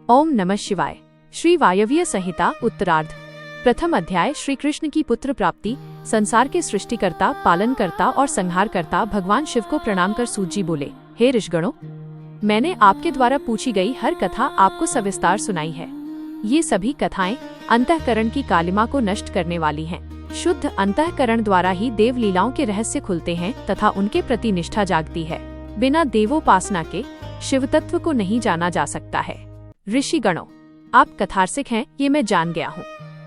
ओम नमः शिवाय। श्री वायव्य संहिता उत्तरार्ध। प्रथम अध्याय। श्री कृष्ण की पुत्र प्राप्ति। संसार के सृष्टिकर्ता, पालनकर्ता और संहारकर्ता भगवान शिव को प्रणाम कर सूत जी बोले, हे ऋषगणों, मैंने आपके द्वारा पूछी गई हर कथा आपको सविस्तार सुनाई है। ये सभी कथाएं अंतःकरण की कालिमा को नष्ट करने वाली हैं। शुद्ध अंतःकरण द्वारा ही देव लीलाओं के रहस्य खुलते हैं तथा उनके प्रति निष्ठा जागती है। बिना देवोपासना के शिव तत्व को नहीं जाना जा सकता है। ऋषिगणों, आप कथारसिक हैं, ये मैं जान गया हूँ।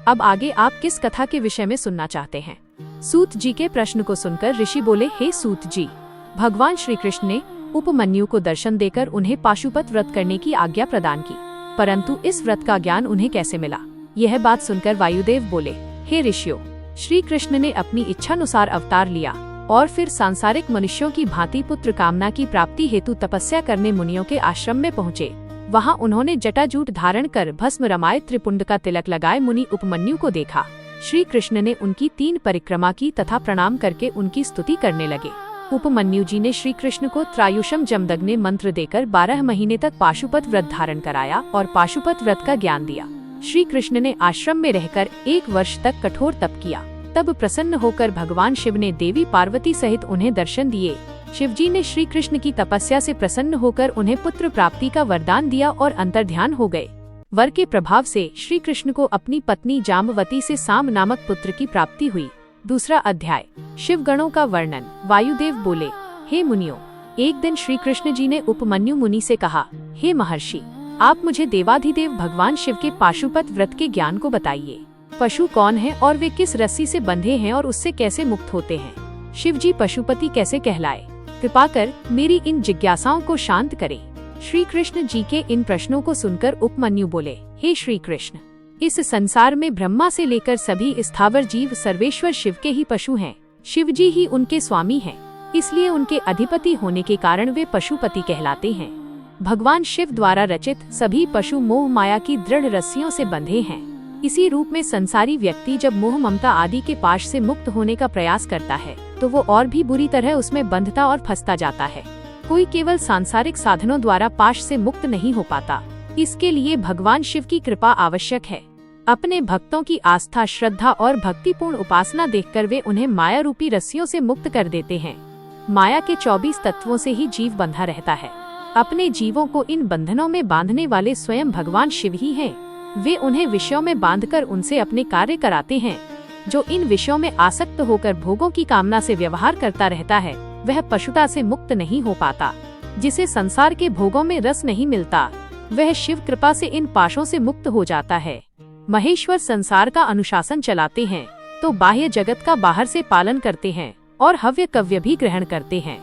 अब आगे आप किस कथा के विषय में सुनना चाहते हैं? सूत जी के प्रश्न को सुनकर ऋषि बोले, हे सूत जी, भगवान श्री कृष्ण ने उपमन्यु को दर्शन देकर उन्हें पाशुपत व्रत करने की आज्ञा प्रदान की, परंतु इस व्रत का ज्ञान उन्हें कैसे मिला? यह बात सुनकर वायुदेव बोले, हे ऋषियों, श्री कृष्ण ने अपनी इच्छानुसार अवतार लिया और फिर सांसारिक मनुष्यों की भांति पुत्र कामना की प्राप्ति हेतु तपस्या करने मुनियों के आश्रम में पहुँचे। वहां उन्होंने जटाजूट धारण कर भस्म रमाए त्रिपुंड का तिलक लगाए मुनि उपमन्यु को देखा। श्री कृष्ण ने उनकी 3 परिक्रमा की तथा प्रणाम करके उनकी स्तुति करने लगे। उपमन्यु जी ने श्री कृष्ण को त्रायुषम जमदग्ने मंत्र देकर 12 महीने तक पाशुपत व्रत धारण कराया और पाशुपत व्रत का ज्ञान दिया। श्री कृष्ण ने आश्रम में रहकर 1 वर्ष तक कठोर तप किया। तब प्रसन्न होकर भगवान शिव ने देवी पार्वती सहित उन्हें दर्शन दिए। शिवजी ने श्री कृष्ण की तपस्या से प्रसन्न होकर उन्हें पुत्र प्राप्ति का वरदान दिया और अंतर्ध्यान हो गए। वर के प्रभाव से श्री कृष्ण को अपनी पत्नी जाम्बवती से साम नामक पुत्र की प्राप्ति हुई। दूसरा अध्याय। शिवगणों का वर्णन। वायुदेव बोले, हे मुनियों, एक दिन श्री कृष्ण जी ने उपमन्यु मुनि से कहा, हे महर्षि, आप मुझे देवाधिदेव भगवान शिव के पाशुपत व्रत के ज्ञान को बताइए। पशु कौन है और वे किस रस्सी से बंधे हैं और उससे कैसे मुक्त होते हैं? शिव जी पशुपति कैसे कहलाए? कृपा कर मेरी इन जिज्ञासाओं को शांत करें। श्री कृष्ण जी के इन प्रश्नों को सुनकर उपमन्यु बोले, हे श्री कृष्ण, इस संसार में ब्रह्मा से लेकर सभी स्थावर जीव सर्वेश्वर शिव के ही पशु हैं। शिव जी ही उनके स्वामी हैं, इसलिए उनके अधिपति होने के कारण वे पशुपति कहलाते हैं। भगवान शिव द्वारा रचित सभी पशु मोह माया की दृढ़ रस्सियों से बंधे हैं। इसी रूप में संसारी व्यक्ति जब मोह ममता आदि के पाश से मुक्त होने का प्रयास करता है तो वो और भी बुरी तरह उसमें बंधता और फंसता जाता है। कोई केवल सांसारिक साधनों द्वारा पाश से मुक्त नहीं हो पाता। इसके लिए भगवान शिव की कृपा आवश्यक है। अपने भक्तों की आस्था, श्रद्धा और भक्तिपूर्ण उपासना देखकर वे उन्हें माया रूपी रस्सियों से मुक्त कर देते हैं। माया के 24 तत्वों से ही जीव बंधा रहता है। अपने जीवों को इन बंधनों में बांधने वाले स्वयं भगवान शिव ही हैं। वे उन्हें विषयों में बांधकर उनसे अपने कार्य कराते हैं। जो इन विषयों में आसक्त होकर भोगों की कामना से व्यवहार करता रहता है, वह पशुता से मुक्त नहीं हो पाता। जिसे संसार के भोगों में रस नहीं मिलता, वह शिव कृपा से इन पाशों से मुक्त हो जाता है। महेश्वर संसार का अनुशासन चलाते हैं तो बाह्य जगत का बाहर से पालन करते हैं और हव्य कव्य भी ग्रहण करते हैं।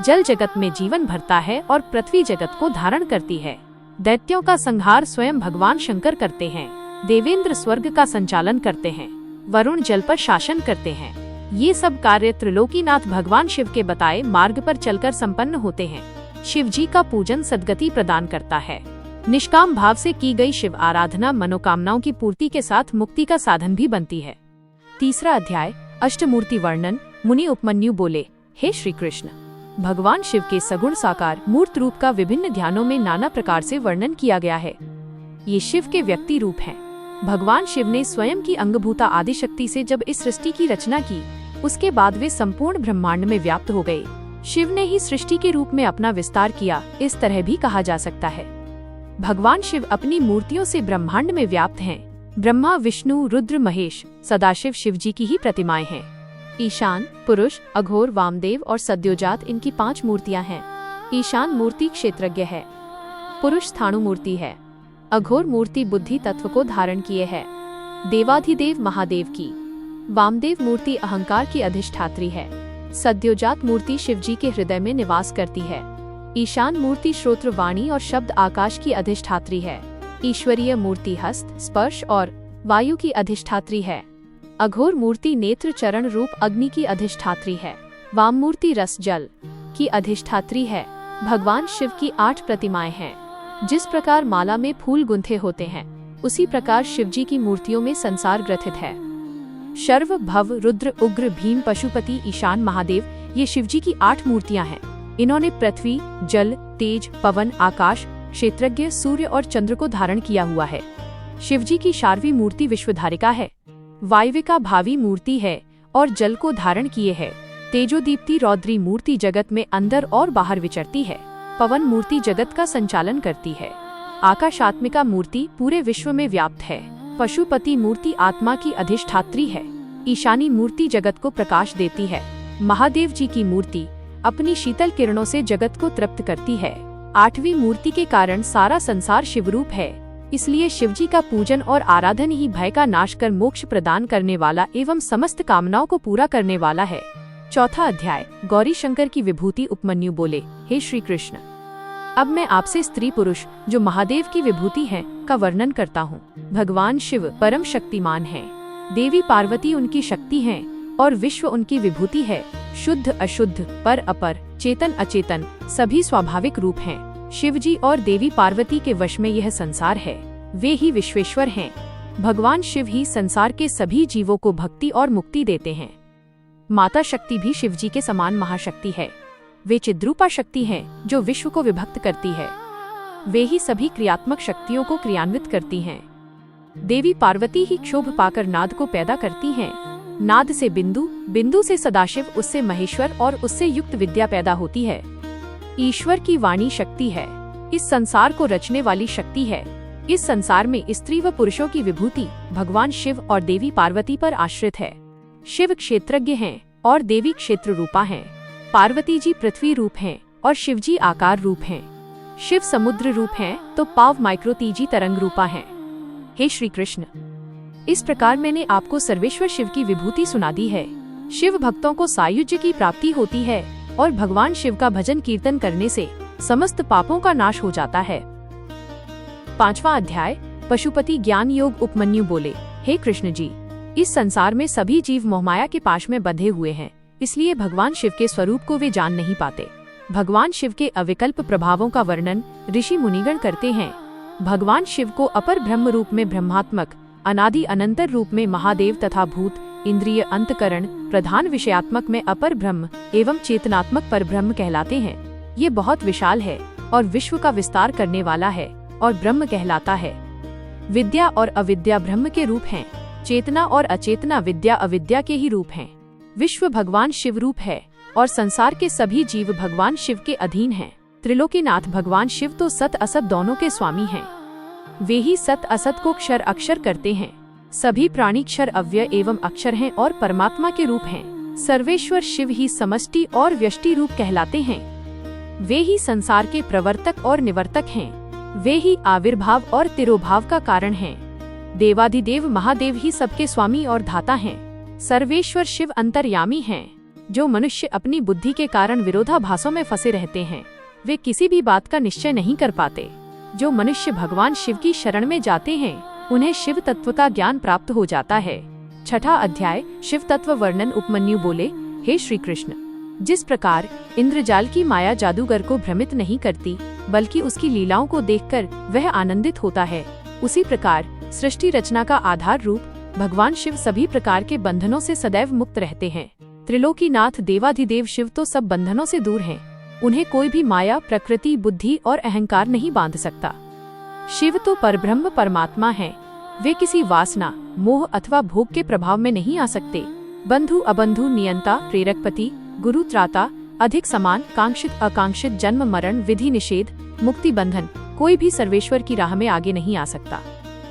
जल जगत में जीवन भरता है और पृथ्वी जगत को धारण करती है। दैत्यों का संहार स्वयं भगवान शंकर करते हैं। देवेंद्र स्वर्ग का संचालन करते हैं। वरुण जल पर शासन करते हैं। ये सब कार्य त्रिलोकीनाथ भगवान शिव के बताए मार्ग पर चलकर संपन्न होते हैं। शिव जी का पूजन सद्गति प्रदान करता है। निष्काम भाव से की गई शिव आराधना मनोकामनाओं की पूर्ति के साथ मुक्ति का साधन भी बनती है। तीसरा अध्याय। अष्टमूर्ति वर्णन। मुनि उपमन्यु बोले, हे श्री कृष्ण, भगवान शिव के सगुण साकार मूर्त रूप का विभिन्न ध्यानों में नाना प्रकार से वर्णन किया गया है। ये शिव के व्यक्ति रूप हैं। भगवान शिव ने स्वयं की अंगभूता आदिशक्ति से जब इस सृष्टि की रचना की, उसके बाद वे संपूर्ण ब्रह्मांड में व्याप्त हो गए। शिव ने ही सृष्टि के रूप में अपना विस्तार किया, इस तरह भी कहा जा सकता है। भगवान शिव अपनी मूर्तियों से ब्रह्मांड में व्याप्त हैं। ब्रह्मा, विष्णु, रुद्र, महेश, सदाशिव शिव जी की ही प्रतिमाएं हैं। ईशान, पुरुष, अघोर, वामदेव और सद्योजात इनकी 5 मूर्तियां हैं। ईशान मूर्ति क्षेत्रज्ञ है। पुरुष स्थाणु मूर्ति है। अघोर मूर्ति बुद्धि तत्व को धारण किए है। देवाधिदेव महादेव की। वामदेव मूर्ति अहंकार की अधिष्ठात्री है। सद्योजात मूर्ति शिवजी के हृदय में निवास करती है। ईशान मूर्ति श्रोत्र, वाणी और शब्द आकाश की अधिष्ठात्री है। ईश्वरीय मूर्ति हस्त, स्पर्श और वायु की अधिष्ठात्री है। अघोर मूर्ति नेत्र, चरण रूप अग्नि की अधिष्ठात्री है। वाम मूर्ति रस, जल की अधिष्ठात्री है। भगवान शिव की 8 प्रतिमाएं हैं। जिस प्रकार माला में फूल गुंथे होते हैं, उसी प्रकार शिवजी की मूर्तियों में संसार ग्रथित है। शर्व, भव, रुद्र, उग्र, भीम, पशुपति, ईशान, महादेव ये शिवजी की 8 मूर्तियां हैं। इन्होंने पृथ्वी, जल, तेज, पवन, आकाश क्षेत्रज्ञ, सूर्य और चंद्र को धारण किया हुआ है। शिवजी की 4वीं मूर्ति विश्वधारिका है। वायविका भावी मूर्ति है और जल को धारण किए है। तेजोदीप्ति रौद्री मूर्ति जगत में अंदर और बाहर विचरती है। पवन मूर्ति जगत का संचालन करती है। आकाशात्मिका मूर्ति पूरे विश्व में व्याप्त है। पशुपति मूर्ति आत्मा की अधिष्ठात्री है। ईशानी मूर्ति जगत को प्रकाश देती है। महादेव जी की मूर्ति अपनी शीतल किरणों से जगत को तृप्त करती है। 8वीं मूर्ति के कारण सारा संसार शिवरूप है, इसलिए शिवजी का पूजन और आराधन ही भय का नाश कर मोक्ष प्रदान करने वाला एवं समस्त कामनाओं को पूरा करने वाला है। चौथा अध्याय। गौरी शंकर की विभूति। उपमन्यु बोले, हे श्री कृष्ण, अब मैं आपसे स्त्री पुरुष जो महादेव की विभूति है का वर्णन करता हूँ। भगवान शिव परम शक्तिमान है। देवी पार्वती उनकी शक्ति है और विश्व उनकी विभूति है। शुद्ध अशुद्ध, पर अपर, चेतन अचेतन सभी स्वाभाविक रूप हैं। शिवजी और देवी पार्वती के वश में यह संसार है। वे ही विश्वेश्वर हैं। भगवान शिव ही संसार के सभी जीवों को भक्ति और मुक्ति देते हैं। माता शक्ति भी शिवजी के समान महाशक्ति है। वे चिद्रूपा शक्ति हैं जो विश्व को विभक्त करती है। वे ही सभी क्रियात्मक शक्तियों को क्रियान्वित करती हैं। देवी पार्वती ही क्षोभ पाकर नाद को पैदा करती हैं। नाद से बिंदु, बिंदु से सदाशिव, उससे महेश्वर और उससे युक्त विद्या पैदा होती है। ईश्वर की वाणी शक्ति है। इस संसार को रचने वाली शक्ति है। इस संसार में स्त्री व पुरुषों की विभूति भगवान शिव और देवी पार्वती पर आश्रित है। शिव क्षेत्रज्ञ हैं और देवी क्षेत्र रूपा हैं। पार्वती जी पृथ्वी रूप हैं और शिवजी आकार रूप हैं। शिव समुद्र रूप हैं तो पाव माइक्रोतीजी तरंग रूपा हैं। हे श्री कृष्ण, इस प्रकार मैंने आपको सर्वेश्वर शिव की विभूति सुना दी है। शिव भक्तों को सायुज्य की प्राप्ति होती है और भगवान शिव का भजन कीर्तन करने से समस्त पापों का नाश हो जाता है। 5वां अध्याय। पशुपति ज्ञान योग। उपमन्यु बोले, हे कृष्ण जी, इस संसार में सभी जीव मोहमाया के पाश में बंधे हुए हैं, इसलिए भगवान शिव के स्वरूप को वे जान नहीं पाते। भगवान शिव के अविकल्प प्रभावों का वर्णन ऋषि मुनिगण करते हैं। भगवान शिव को अपर ब्रह्म रूप में ब्रह्मात्मक, अनादि अनंतर रूप में महादेव तथा भूत, इंद्रिय, अंतकरण, प्रधान विषयात्मक में अपर ब्रह्म एवं चेतनात्मक परब्रह्म कहलाते हैं। ये बहुत विशाल है और विश्व का विस्तार करने वाला है और ब्रह्म कहलाता है। विद्या और अविद्या ब्रह्म के रूप हैं। चेतना और अचेतना विद्या अविद्या के ही रूप हैं। विश्व भगवान शिव रूप है और संसार के सभी जीव भगवान शिव के अधीन हैं। त्रिलोकीनाथ भगवान शिव तो सत असत दोनों के स्वामी हैं। वे ही सत असत को क्षर अक्षर करते हैं। सभी प्राणी क्षर अव्यय एवं अक्षर हैं और परमात्मा के रूप हैं। सर्वेश्वर शिव ही समष्टि और व्यष्टि रूप कहलाते हैं। वे ही संसार के प्रवर्तक और निवर्तक हैं। वे ही आविर्भाव और तिरोभाव का कारण हैं। देवाधिदेव महादेव ही सबके स्वामी और धाता हैं। सर्वेश्वर शिव अंतर्यामी हैं। जो मनुष्य अपनी बुद्धि के कारण विरोधाभासों में फंसे रहते हैं, वे किसी भी बात का निश्चय नहीं कर पाते। जो मनुष्य भगवान शिव की शरण में जाते हैं, उन्हें शिव तत्व का ज्ञान प्राप्त हो जाता है। 6ठा अध्याय। शिव तत्व वर्णन। उपमन्यु बोले, हे श्री कृष्ण, जिस प्रकार इंद्रजाल की माया जादूगर को भ्रमित नहीं करती, बल्कि उसकी लीलाओं को देखकर वह आनंदित होता है, उसी प्रकार सृष्टि रचना का आधार रूप भगवान शिव सभी प्रकार के बंधनों से सदैव मुक्त रहते हैं। त्रिलोकीनाथ देवाधिदेव शिव तो सब बंधनों से दूर हैं। उन्हें कोई भी माया, प्रकृति, बुद्धि और अहंकार नहीं बांध सकता। शिव तो परब्रह्म परमात्मा है। वे किसी वासना, मोह अथवा भोग के प्रभाव में नहीं आ सकते। बंधु अबंधु, नियंता, प्रेरकपति, गुरु, त्राता, अधिक समान, कांक्षित अकांक्षित, जन्म मरण, विधि निषेध, मुक्ति बंधन, कोई भी सर्वेश्वर की राह में आगे नहीं आ सकता।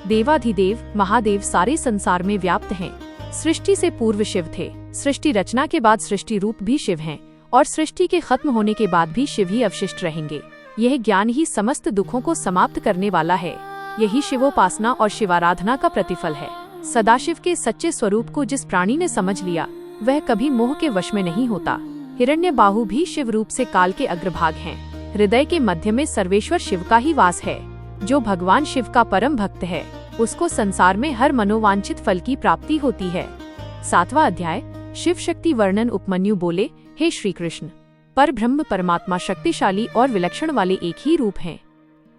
देवाधिदेव महादेव सारे संसार में व्याप्त हैं। सृष्टि से पूर्व शिव थे। सृष्टि रचना के बाद सृष्टि रूप भी शिव हैं और सृष्टि के खत्म होने के बाद भी शिव ही अवशिष्ट रहेंगे। यह ज्ञान ही समस्त दुखों को समाप्त करने वाला है। यही शिवोपासना और शिवाराधना का प्रतिफल है। सदाशिव के सच्चे स्वरूप को जिस प्राणी ने समझ लिया, वह कभी मोह के वश में नहीं होता। हिरण्यबाहु भी शिव रूप से काल के अग्रभाग हैं। हृदय के मध्य में सर्वेश्वर शिव का ही वास है। जो भगवान शिव का परम भक्त है, उसको संसार में हर मनोवांछित फल की प्राप्ति होती है। 7वां अध्याय। शिव शक्ति वर्णन। उपमन्यु बोले, हे श्री कृष्ण, पर ब्रह्म परमात्मा शक्तिशाली और विलक्षण वाले एक ही रूप हैं।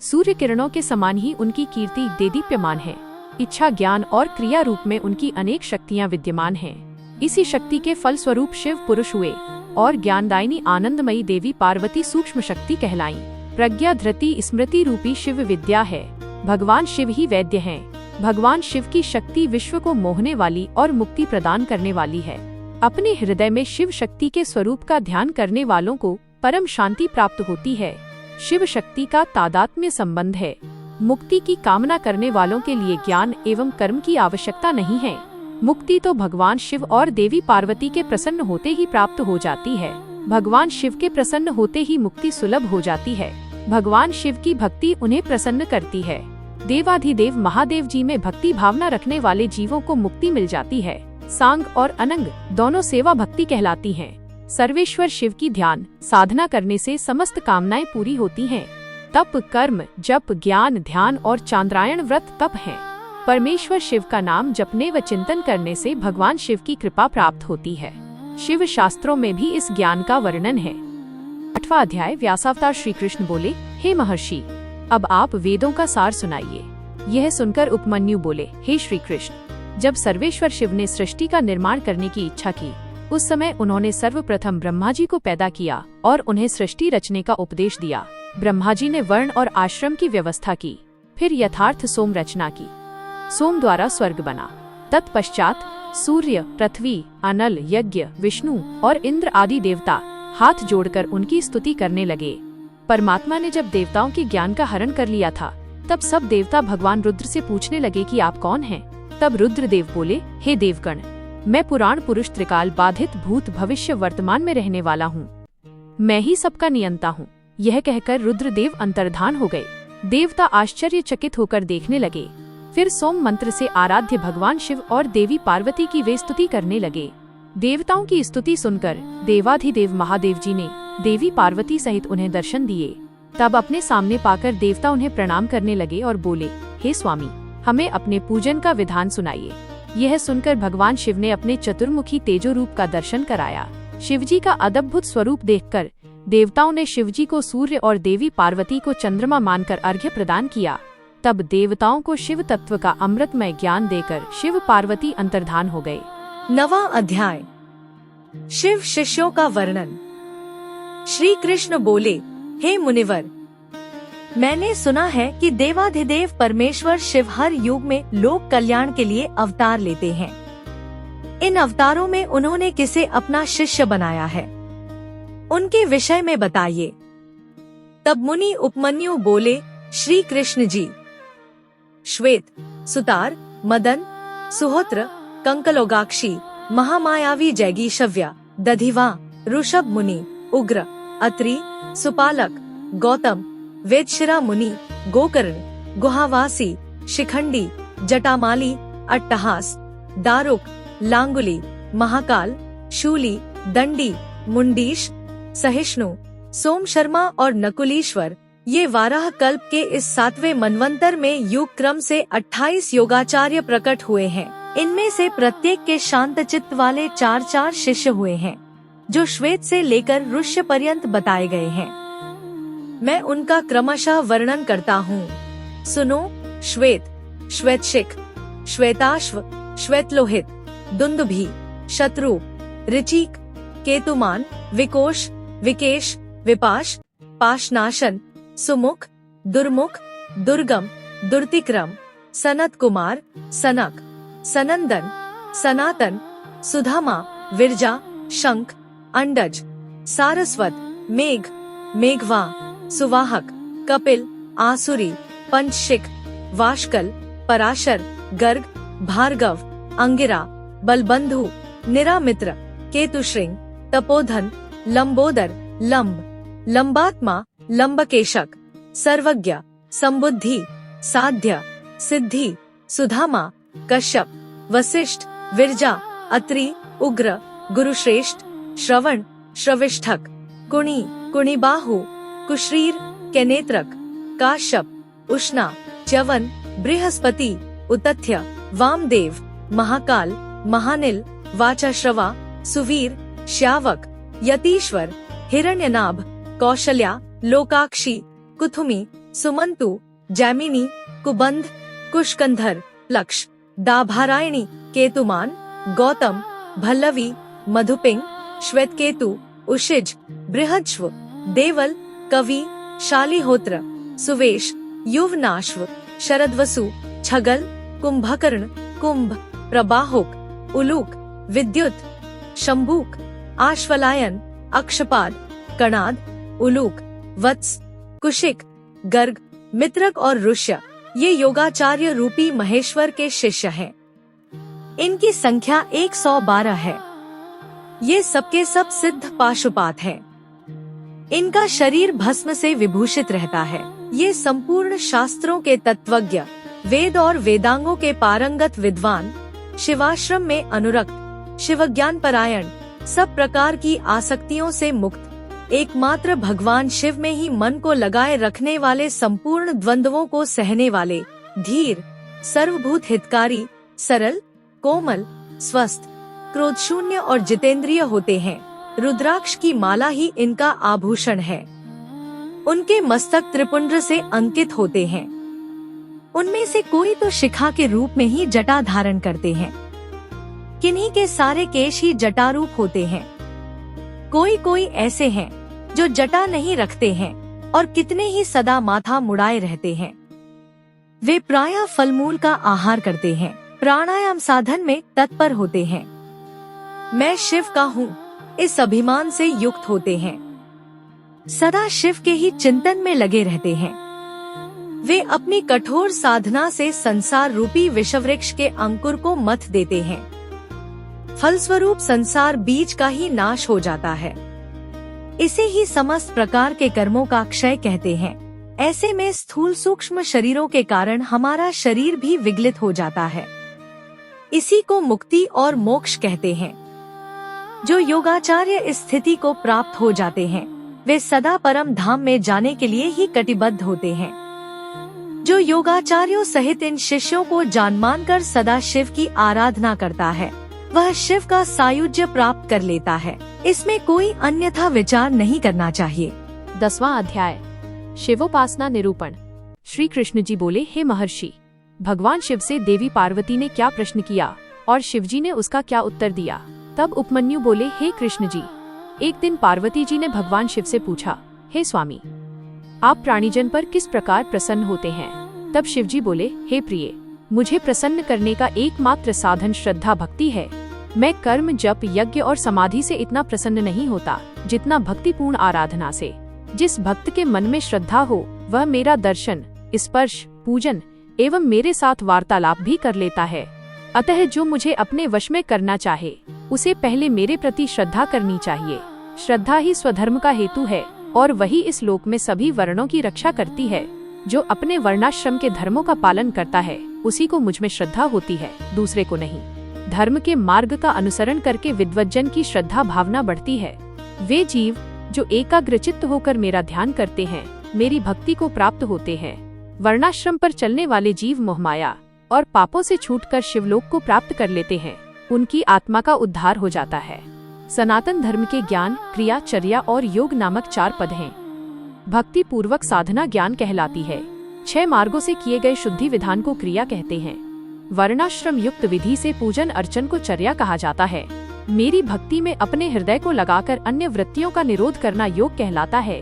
सूर्य किरणों के समान ही उनकी कीर्ति देदीप्यमान है। इच्छा, ज्ञान और क्रिया रूप में उनकी अनेक शक्तियां विद्यमान हैं। इसी शक्ति के फल स्वरूप शिव पुरुष हुए और ज्ञानदायिनी आनंदमयी देवी पार्वती सूक्ष्म शक्ति कहलाईं। प्रज्ञा धृति स्मृति रूपी शिव विद्या है। भगवान शिव ही वैद्य हैं। भगवान शिव की शक्ति विश्व को मोहने वाली और मुक्ति प्रदान करने वाली है। अपने हृदय में शिव शक्ति के स्वरूप का ध्यान करने वालों को परम शांति प्राप्त होती है। शिव शक्ति का तादात्म्य संबंध है। मुक्ति की कामना करने वालों के लिए ज्ञान एवं कर्म की आवश्यकता नहीं है। मुक्ति तो भगवान शिव और देवी पार्वती के प्रसन्न होते ही प्राप्त हो जाती है। भगवान शिव के प्रसन्न होते ही मुक्ति सुलभ हो जाती है। भगवान शिव की भक्ति उन्हें प्रसन्न करती है। देवाधिदेव महादेव जी में भक्ति भावना रखने वाले जीवों को मुक्ति मिल जाती है। सांग और अनंग दोनों सेवा भक्ति कहलाती हैं। सर्वेश्वर शिव की ध्यान साधना करने से समस्त कामनाएं पूरी होती हैं। तप, कर्म, जप, ज्ञान, ध्यान और चांद्रायण व्रत तप हैं। परमेश्वर शिव का नाम जपने व चिंतन करने से भगवान शिव की कृपा प्राप्त होती है। शिव शास्त्रों में भी इस ज्ञान का वर्णन है। 8वां अध्याय व्यासावतार श्री कृष्ण बोले, हे महर्षि, अब आप वेदों का सार सुनाइए। यह सुनकर उपमन्यु बोले, हे श्री कृष्ण, जब सर्वेश्वर शिव ने सृष्टि का निर्माण करने की इच्छा की, उस समय उन्होंने सर्वप्रथम ब्रह्मा जी को पैदा किया और उन्हें सृष्टि रचने का उपदेश दिया। ब्रह्मा जी ने वर्ण और आश्रम की व्यवस्था की, फिर यथार्थ सोम रचना की। सोम द्वारा स्वर्ग बना। तत्पश्चात सूर्य, पृथ्वी, अनल, यज्ञ, विष्णु और इंद्र आदि देवता हाथ जोड़कर उनकी स्तुति करने लगे। परमात्मा ने जब देवताओं के ज्ञान का हरण कर लिया था, तब सब देवता भगवान रुद्र से पूछने लगे कि आप कौन हैं? तब रुद्रदेव बोले, हे देवगण, मैं पुराण पुरुष त्रिकाल बाधित भूत भविष्य वर्तमान में रहने वाला हूँ। मैं ही सबका नियंता हूँ। यह कहकर रुद्रदेव अंतर्धान हो गए। देवता आश्चर्यचकित होकर देखने लगे। फिर सोम मंत्र से आराध्य भगवान शिव और देवी पार्वती की वे स्तुति करने लगे। देवताओं की स्तुति सुनकर देवाधिदेव महादेव जी ने देवी पार्वती सहित उन्हें दर्शन दिए। तब अपने सामने पाकर देवता उन्हें प्रणाम करने लगे और बोले, हे स्वामी, हमें अपने पूजन का विधान सुनाइए। यह सुनकर भगवान शिव ने अपने चतुर्मुखी तेजो रूप का दर्शन कराया। शिवजी का अद्भुत स्वरूप देखकर देवताओं ने शिवजी को सूर्य और देवी पार्वती को चंद्रमा मानकर अर्घ्य प्रदान किया। तब देवताओं को शिव तत्व का अमृतमय ज्ञान देकर शिव पार्वती अंतर्धान हो गए। 9वां अध्याय शिव शिष्यों का वर्णन। श्री कृष्ण बोले, हे मुनिवर, मैंने सुना है कि देवाधिदेव परमेश्वर शिव हर युग में लोक कल्याण के लिए अवतार लेते हैं। इन अवतारों में उन्होंने किसे अपना शिष्य बनाया है, उनके विषय में बताइए। तब मुनि उपमन्यु बोले, श्री कृष्ण जी, श्वेत, सुतार, मदन, सुहोत्र, कंकलोगाक्षी, महामायावी जैगीशव्या, दधिवा, ऋषभ मुनि, उग्र, अत्रि, सुपालक, गौतम, वेदशिरा मुनि, गोकर्ण, गुहावासी, शिखंडी, जटामाली, अट्टहास, दारुक, लांगुली, महाकाल, शूली, दंडी, मुंडीश, सहिष्णु, सोम शर्मा और नकुलीश्वर, ये वाराह कल्प के इस 7वें मनवंतर में युग क्रम से 28 योगाचार्य प्रकट हुए हैं। इनमें से प्रत्येक के शांत चित्त वाले 4 शिष्य हुए हैं, जो श्वेत से लेकर ऋष्य पर्यंत बताए गए हैं। मैं उनका क्रमशः वर्णन करता हूँ। सुनो। श्वेत, श्वेतशिख, श्वेताश्व, श्वेतलोहित, दुंदुभि, शत्रु, ऋचिक, केतुमान, विकोश, विकेश, विपाश, पाशनाशन, सुमुख, दुर्मुख, दुर्गम, दुर्तिक्रम, सनत कुमार, सनक, सनंदन, सनातन, सुधामा, विरजा, शंख, अंडज, सारस्वत, मेघ, मेघवा, सुवाहक, कपिल, आसुरी, पंचशिख, वाशकल, पराशर, गर्ग, भार्गव, अंगिरा, बलबंधु, निरामित्र, केतुश्रृंग, तपोधन, लंबोदर, लंब, लंबात्मा, लंबकेशक, सर्वज्ञ, संबुद्धि, साध्य, सिद्धि, सुधामा, कश्यप, वशिष्ठ, विरजा, अत्रि, उग्र, गुरुश्रेष्ठ, श्रवण, श्रविष्ठक, कुणी, कुणिबाहु, कुश्रीर, केनेत्रक, काश्यप, उष्णा, च्यवन, बृहस्पति, उतथ्य, वामदेव, महाकाल, महानिल, वाचाश्रवा, सुवीर, श्यावक, यतीश्वर, हिरण्यनाभ, कौशल्या, लोकाक्षी, कुथुमी, सुमंतु, जैमिनी, कुबंध, कुशकंधर, लक्ष, दाभारायणी, केतुमान, गौतम, भल्लवी, मधुपिंग, श्वेतकेतु, उशिज, बृहज्व, देवल, कवि, शालिहोत्र, सुवेश, युवनाश्व, शरदवसु, छगल, कुंभकर्ण, कुंभ, प्रबाहुक, उलूक, विद्युत, शंभूक, आश्वलायन, अक्षपाद, कणाद, उलूक, वत्स, कुशिक, गर्ग, मित्रक और ऋष्य ये योगाचार्य रूपी महेश्वर के शिष्य हैं। इनकी संख्या 112 है। ये सबके सब सिद्ध पाशुपात हैं। इनका शरीर भस्म से विभूषित रहता है। ये संपूर्ण शास्त्रों के तत्वज्ञ, वेद और वेदांगों के पारंगत विद्वान, शिवाश्रम में अनुरक्त, शिवज्ञान परायण, सब प्रकार की आसक्तियों से मुक्त, एकमात्र भगवान शिव में ही मन को लगाए रखने वाले, संपूर्ण द्वंद्वों को सहने वाले, धीर, सर्वभूत हितकारी, सरल, कोमल, स्वस्थ, क्रोध शून्य और जितेंद्रिय होते हैं। रुद्राक्ष की माला ही इनका आभूषण है। उनके मस्तक त्रिपुंड्र से अंकित होते हैं। उनमें से कोई तो शिखा के रूप में ही जटा धारण करते हैं। किन्हीं के सारे केश ही जटारूप होते हैं। कोई कोई ऐसे हैं जो जटा नहीं रखते हैं और कितने ही सदा माथा मुड़ाए रहते हैं। वे प्रायः फलमूल का आहार करते हैं, प्राणायाम साधन में तत्पर होते हैं। मैं शिव का हूँ इस अभिमान से युक्त होते हैं। सदा शिव के ही चिंतन में लगे रहते हैं। वे अपनी कठोर साधना से संसार रूपी विषवृक्ष के अंकुर को मथ देते हैं। फलस्वरूप संसार बीज का ही नाश हो जाता है। इसे ही समस्त प्रकार के कर्मों का क्षय कहते हैं। ऐसे में स्थूल सूक्ष्म शरीरों के कारण हमारा शरीर भी विगलित हो जाता है। इसी को मुक्ति और मोक्ष कहते हैं। जो योगाचार्य इस स्थिति को प्राप्त हो जाते हैं, वे सदा परम धाम में जाने के लिए ही कटिबद्ध होते हैं। जो योगाचार्यों सहित इन शिष्यों को जान मान कर सदा शिव की आराधना करता है, वह शिव का सायुज्य प्राप्त कर लेता है। इसमें कोई अन्यथा विचार नहीं करना चाहिए। 10वां अध्याय शिवोपासना निरूपण। श्री कृष्ण जी बोले, हे महर्षि, भगवान शिव से देवी पार्वती ने क्या प्रश्न किया और शिवजी ने उसका क्या उत्तर दिया। तब उपमन्यु बोले, हे कृष्ण जी, एक दिन पार्वती जी ने भगवान शिव से पूछा, हे स्वामी, आप प्राणीजन पर किस प्रकार प्रसन्न होते हैं। तब शिवजी बोले, हे प्रिय, मुझे प्रसन्न करने का एकमात्र साधन श्रद्धा भक्ति है। मैं कर्म, जप, यज्ञ और समाधि से इतना प्रसन्न नहीं होता जितना भक्तिपूर्ण आराधना से। जिस भक्त के मन में श्रद्धा हो, वह मेरा दर्शन, स्पर्श, पूजन एवं मेरे साथ वार्तालाप भी कर लेता है। अतः जो मुझे अपने वश में करना चाहे, उसे पहले मेरे प्रति श्रद्धा करनी चाहिए। श्रद्धा ही स्वधर्म का हेतु है और वही इस लोक में सभी वर्णों की रक्षा करती है। जो अपने वर्णाश्रम के धर्मों का पालन करता है, उसी को मुझ में श्रद्धा होती है, दूसरे को नहीं। धर्म के मार्ग का अनुसरण करके विद्वज्जन की श्रद्धा भावना बढ़ती है। वे जीव जो एकाग्रचित्त होकर मेरा ध्यान करते हैं, मेरी भक्ति को प्राप्त होते हैं। वर्णाश्रम पर चलने वाले जीव मोहमाया और पापों से छूटकर शिवलोक को प्राप्त कर लेते हैं। उनकी आत्मा का उद्धार हो जाता है। सनातन धर्म के ज्ञान, क्रिया, चर्या और योग नामक 4 पद हैं। भक्ति पूर्वक साधना ज्ञान कहलाती है। 6 मार्गों से किए गए शुद्धि विधान को क्रिया कहते हैं। वर्णाश्रम युक्त विधि से पूजन अर्चन को चर्या कहा जाता है। मेरी भक्ति में अपने हृदय को लगाकर अन्य वृत्तियों का निरोध करना योग कहलाता है।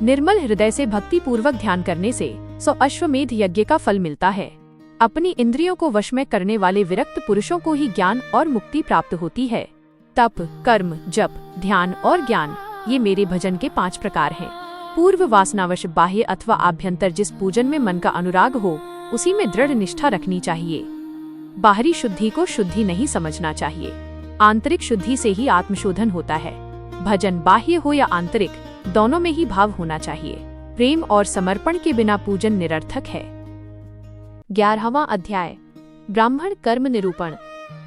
निर्मल हृदय से भक्ति पूर्वक ध्यान करने से 100 अश्वमेध यज्ञ का फल मिलता है। अपनी इंद्रियों को वश में करने वाले विरक्त पुरुषों को ही ज्ञान और मुक्ति प्राप्त होती है। तप, कर्म, जप, ध्यान और ज्ञान, ये मेरे भजन के 5 प्रकार हैं। पूर्व वासनावश बाह्य अथवा आभ्यंतर जिस पूजन में मन का अनुराग हो, उसी में दृढ़ निष्ठा रखनी चाहिए। बाहरी शुद्धि को शुद्धि नहीं समझना चाहिए। आंतरिक शुद्धि से ही आत्मशोधन होता है। भजन बाह्य हो या आंतरिक, दोनों में ही भाव होना चाहिए। प्रेम और समर्पण के बिना पूजन निरर्थक है। 11वां अध्याय ब्राह्मण कर्म निरूपण।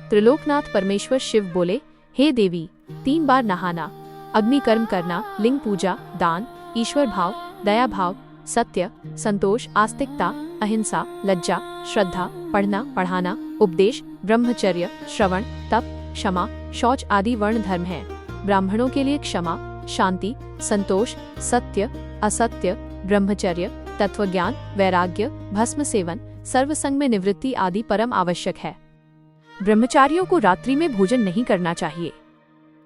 त्रिलोकनाथ परमेश्वर शिव बोले, हे देवी, 3 बार नहाना, अग्नि कर्म करना, लिंग पूजा, दान, ईश्वर भाव, दया भाव, सत्य, संतोष, आस्तिकता, अहिंसा, लज्जा, श्रद्धा, पढ़ना, पढ़ाना, उपदेश, ब्रह्मचर्य, श्रवण, तप, क्षमा, शौच आदि वर्ण धर्म हैं। ब्राह्मणों के लिए क्षमा, शांति, संतोष, सत्य, असत्य, ब्रह्मचर्य, तत्वज्ञान, वैराग्य, भस्म सेवन, सर्वसंग में निवृत्ति आदि परम आवश्यक है। ब्रह्मचारियों को रात्रि में भोजन नहीं करना चाहिए।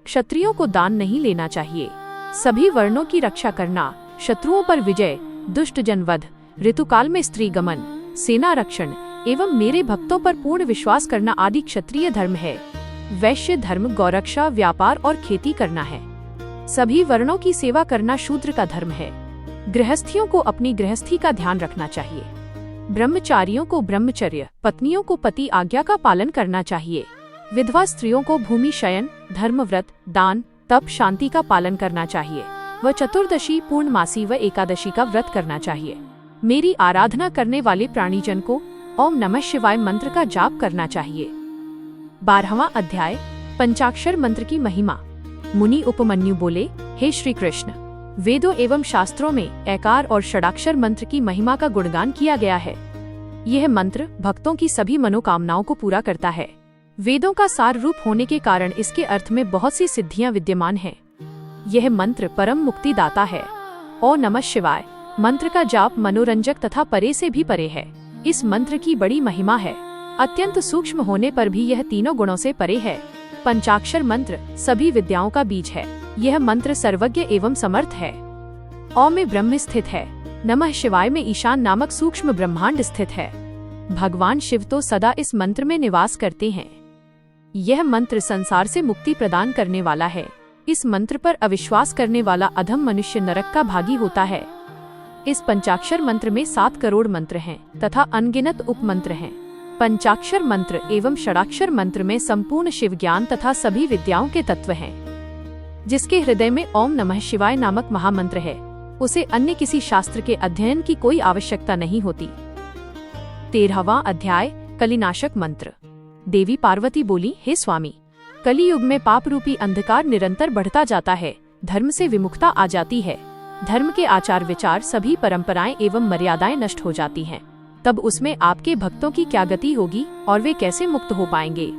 क्षत्रियों को दान नहीं लेना चाहिए। सभी वर्णों की रक्षा करना, शत्रुओं पर विजय, दुष्ट जनवध, ऋतुकाल में स्त्री गमन, सेना रक्षण एवं मेरे भक्तों पर पूर्ण विश्वास करना आदि क्षत्रिय धर्म है। वैश्य धर्म गौरक्षा, व्यापार और खेती करना है। सभी वर्णों की सेवा करना शूद्र का धर्म है। गृहस्थियों को अपनी गृहस्थी का ध्यान रखना चाहिए। ब्रह्मचारियों को ब्रह्मचर्य, पत्नियों को पति आज्ञा का पालन करना चाहिए। विधवा स्त्रियों को भूमि शयन, धर्मव्रत, दान, तप, शांति का पालन करना चाहिए व चतुर्दशी, पूर्णमासी व एकादशी का व्रत करना चाहिए। मेरी आराधना करने वाले प्राणीजन को ओम नमः शिवाय मंत्र का जाप करना चाहिए। 12वां अध्याय, पंचाक्षर मंत्र की महिमा। मुनि उपमन्यु बोले, हे श्री कृष्ण, वेदों एवं शास्त्रों में ऐकार और षडाक्षर मंत्र की महिमा का गुणगान किया गया है। यह मंत्र भक्तों की सभी मनोकामनाओं को पूरा करता है। वेदों का सार रूप होने के कारण इसके अर्थ में बहुत सी सिद्धियां विद्यमान हैं। यह मंत्र परम मुक्तिदाता है। ओम नमः शिवाय मंत्र का जाप मनोरंजक तथा परे से भी परे है। इस मंत्र की बड़ी महिमा है। अत्यंत सूक्ष्म होने पर भी यह तीनों गुणों से परे है। पंचाक्षर मंत्र सभी विद्याओं का बीज है। यह मंत्र सर्वज्ञ एवं समर्थ है। ओम में ब्रह्म स्थित है। नमः शिवाय में ईशान नामक सूक्ष्म ब्रह्मांड स्थित है। भगवान शिव तो सदा इस मंत्र में निवास करते हैं। यह मंत्र संसार से मुक्ति प्रदान करने वाला है। इस मंत्र पर अविश्वास करने वाला अधम मनुष्य नरक का भागी होता है। इस पंचाक्षर मंत्र में 7 करोड़ मंत्र हैं तथा अनगिनत उपमंत्र हैं। पंचाक्षर मंत्र एवं षडाक्षर मंत्र में संपूर्ण शिव ज्ञान तथा सभी विद्याओं के तत्व हैं। जिसके हृदय में ओम नमः शिवाय नामक महामंत्र है, उसे अन्य किसी शास्त्र के अध्ययन की कोई आवश्यकता नहीं होती। 13वां अध्याय, कलिनाशक मंत्र। देवी पार्वती बोली, हे स्वामी, कलियुग में पाप रूपी अंधकार निरंतर बढ़ता जाता है। धर्म से विमुखता आ जाती है। धर्म के आचार विचार, सभी परंपराएं एवं मर्यादाएं नष्ट हो जाती हैं। तब उसमें आपके भक्तों की क्या गति होगी और वे कैसे मुक्त हो पाएंगे?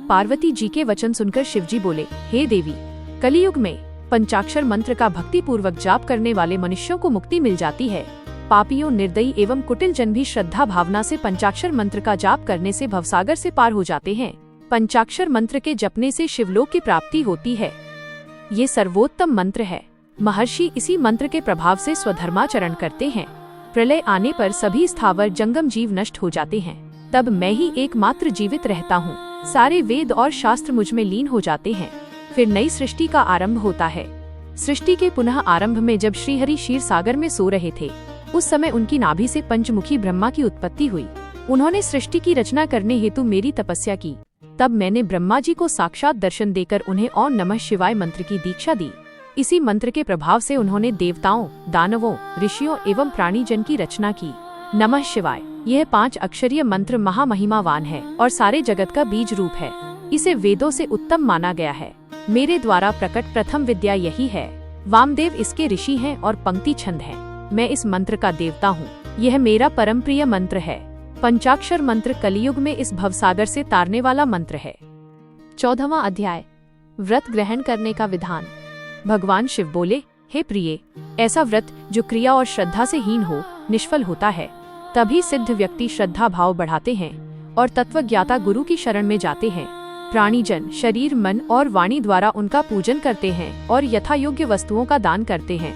पार्वती जी के वचन सुनकर शिवजी बोले, हे देवी, कलियुग में पंचाक्षर मंत्र का भक्ति पूर्वक जाप करने वाले मनुष्यों को मुक्ति मिल जाती है। पापियों, निर्दयी एवं कुटिल जन भी श्रद्धा भावना से पंचाक्षर मंत्र का जाप करने से भवसागर से पार हो जाते हैं। पंचाक्षर मंत्र के जपने से शिवलोक की प्राप्ति होती है। ये सर्वोत्तम मंत्र है। महर्षि इसी मंत्र के प्रभाव से स्वधर्माचरण करते हैं। प्रलय आने पर सभी स्थावर जंगम जीव नष्ट हो जाते हैं। तब मैं ही एकमात्र जीवित रहता हूँ। सारे वेद और शास्त्र मुझ में लीन हो जाते हैं। फिर नई सृष्टि का आरंभ होता है। सृष्टि के पुनः आरंभ में जब श्रीहरि क्षीर सागर में सो रहे थे, उस समय उनकी नाभि से पंचमुखी ब्रह्मा की उत्पत्ति हुई। उन्होंने सृष्टि की रचना करने हेतु मेरी तपस्या की। तब मैंने ब्रह्मा जी को साक्षात दर्शन देकर उन्हें ओम नमः शिवाय मंत्र की दीक्षा दी। इसी मंत्र के प्रभाव से उन्होंने देवताओं, दानवों, ऋषियों एवं प्राणीजन की रचना की। नमः शिवाय यह 5 अक्षरीय मंत्र महामहिमावान है और सारे जगत का बीज रूप है। इसे वेदों से उत्तम माना गया है। मेरे द्वारा प्रकट प्रथम विद्या यही है। वामदेव इसके ऋषि हैं और पंक्ति छंद है। मैं इस मंत्र का देवता हूँ। यह मेरा परम प्रिय मंत्र है। पंचाक्षर मंत्र कलियुग में इस भवसागर से तारने वाला मंत्र है। 14वां अध्याय, व्रत ग्रहण करने का विधान। भगवान शिव बोले, हे प्रिय, ऐसा व्रत जो क्रिया और श्रद्धा से हीन हो, निष्फल होता है। तभी सिद्ध व्यक्ति श्रद्धा भाव बढ़ाते हैं और तत्वज्ञाता गुरु की शरण में जाते हैं। प्राणीजन शरीर, मन और वाणी द्वारा उनका पूजन करते हैं और यथा योग्य वस्तुओं का दान करते हैं।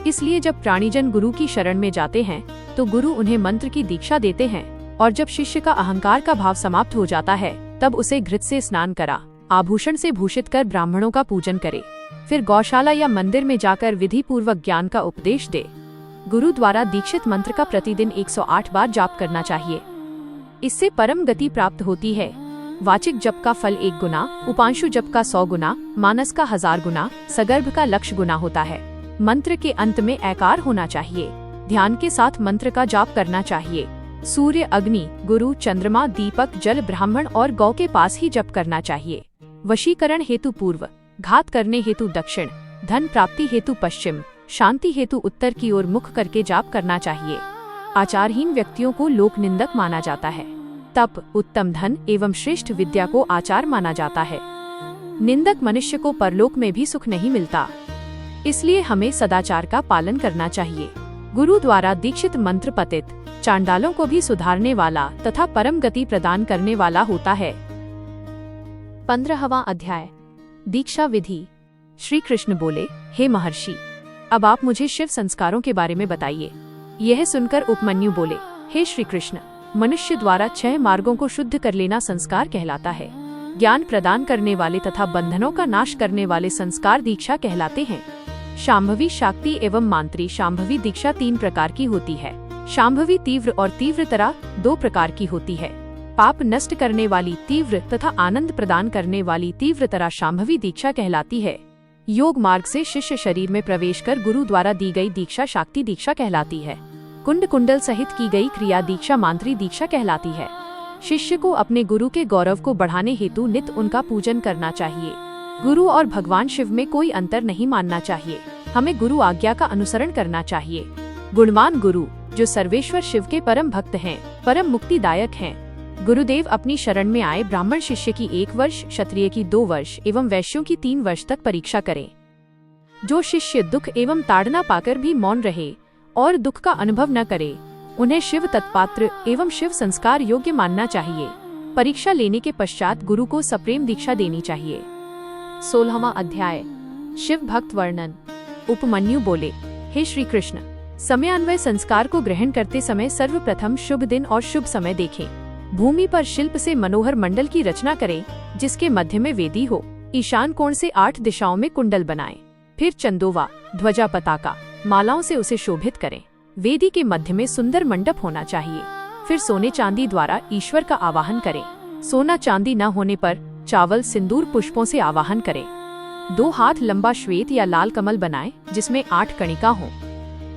इसलिए जब प्राणीजन गुरु की शरण में जाते हैं तो गुरु उन्हें मंत्र की दीक्षा देते हैं और जब शिष्य का अहंकार का भाव समाप्त हो जाता है तब उसे घृत से स्नान करा, आभूषण से भूषित कर ब्राह्मणों का पूजन करे। फिर गौशाला या मंदिर में जाकर विधि पूर्वक ज्ञान का उपदेश दे। गुरु द्वारा दीक्षित मंत्र का प्रतिदिन 108 बार जाप करना चाहिए। इससे परम गति प्राप्त होती है। वाचिक जप का फल 1 गुना, उपांशु जप का 100 गुना, मानस का 1000 गुना, सगर्भ का 1,00,000 गुना होता है। मंत्र के अंत में ऐकार होना चाहिए। ध्यान के साथ मंत्र का जाप करना चाहिए। सूर्य, अग्नि, गुरु, चंद्रमा, दीपक, जल, ब्राह्मण और गौ के पास ही जप करना चाहिए। वशीकरण हेतु पूर्व, घात करने हेतु दक्षिण, धन प्राप्ति हेतु पश्चिम, शांति हेतु उत्तर की ओर मुख करके जाप करना चाहिए। आचारहीन व्यक्तियों को लोक निंदक माना जाता है। तप, उत्तम धन एवं श्रेष्ठ विद्या को आचार माना जाता है। निंदक मनुष्य को परलोक में भी सुख नहीं मिलता। इसलिए हमें सदाचार का पालन करना चाहिए। गुरु द्वारा दीक्षित मंत्र पतित चांडालों को भी सुधारने वाला तथा परम गति प्रदान करने वाला होता है। 15वां अध्याय, दीक्षा विधि। श्री कृष्ण बोले, हे महर्षि, अब आप मुझे शिव संस्कारों के बारे में बताइए। यह सुनकर उपमन्यु बोले, हे श्री कृष्ण, मनुष्य द्वारा 6 मार्गों को शुद्ध कर लेना संस्कार कहलाता है। ज्ञान प्रदान करने वाले तथा बंधनों का नाश करने वाले संस्कार दीक्षा कहलाते हैं। शांभवी, शाक्ति एवं मांत्री शांभवी दीक्षा 3 प्रकार की होती है। शांभवी तीव्र और तीव्रतरा 2 प्रकार की होती है। पाप नष्ट करने वाली तीव्र तथा आनंद प्रदान करने वाली तीव्रतरा शांभवी दीक्षा कहलाती है। योग मार्ग से शिष्य शरीर में प्रवेश कर गुरु द्वारा दी गई दीक्षा शाक्ति दीक्षा कहलाती है। कुंड कुंडल सहित की गई क्रिया दीक्षा मांत्री दीक्षा कहलाती है। शिष्य को अपने गुरु के गौरव को बढ़ाने हेतु नित्य उनका पूजन करना चाहिए। गुरु और भगवान शिव में कोई अंतर नहीं मानना चाहिए। हमें गुरु आज्ञा का अनुसरण करना चाहिए। गुणवान गुरु जो सर्वेश्वर शिव के परम भक्त हैं, परम मुक्तिदायक हैं। गुरुदेव अपनी शरण में आए ब्राह्मण शिष्य की 1 वर्ष, क्षत्रिय की 2 वर्ष एवं वैश्यों की 3 वर्ष तक परीक्षा करें। जो शिष्य दुख एवं ताड़ना पाकर भी मौन रहे और दुख का अनुभव न करे, उन्हें शिव तत्पात्र एवं शिव संस्कार योग्य मानना चाहिए। परीक्षा लेने के पश्चात गुरु को सप्रेम दीक्षा देनी चाहिए। 16वां अध्याय शिव भक्त वर्णन। उपमन्यु बोले, हे श्री कृष्ण, समयान्वय संस्कार को ग्रहण करते समय सर्वप्रथम शुभ दिन और शुभ समय देखें। भूमि पर शिल्प से मनोहर मंडल की रचना करें, जिसके मध्य में वेदी हो। ईशान कोण से 8 दिशाओं में कुंडल बनाएं। फिर चंदोवा, ध्वजा, पताका, मालाओं से उसे शोभित करें। वेदी के मध्य में सुंदर मंडप होना चाहिए। फिर सोने चांदी द्वारा ईश्वर का आवाहन करें। सोना चांदी न होने पर चावल, सिंदूर, पुष्पों से आवाहन करें। 2 हाथ लंबा श्वेत या लाल कमल बनाएं, जिसमें 8 कणिका हों।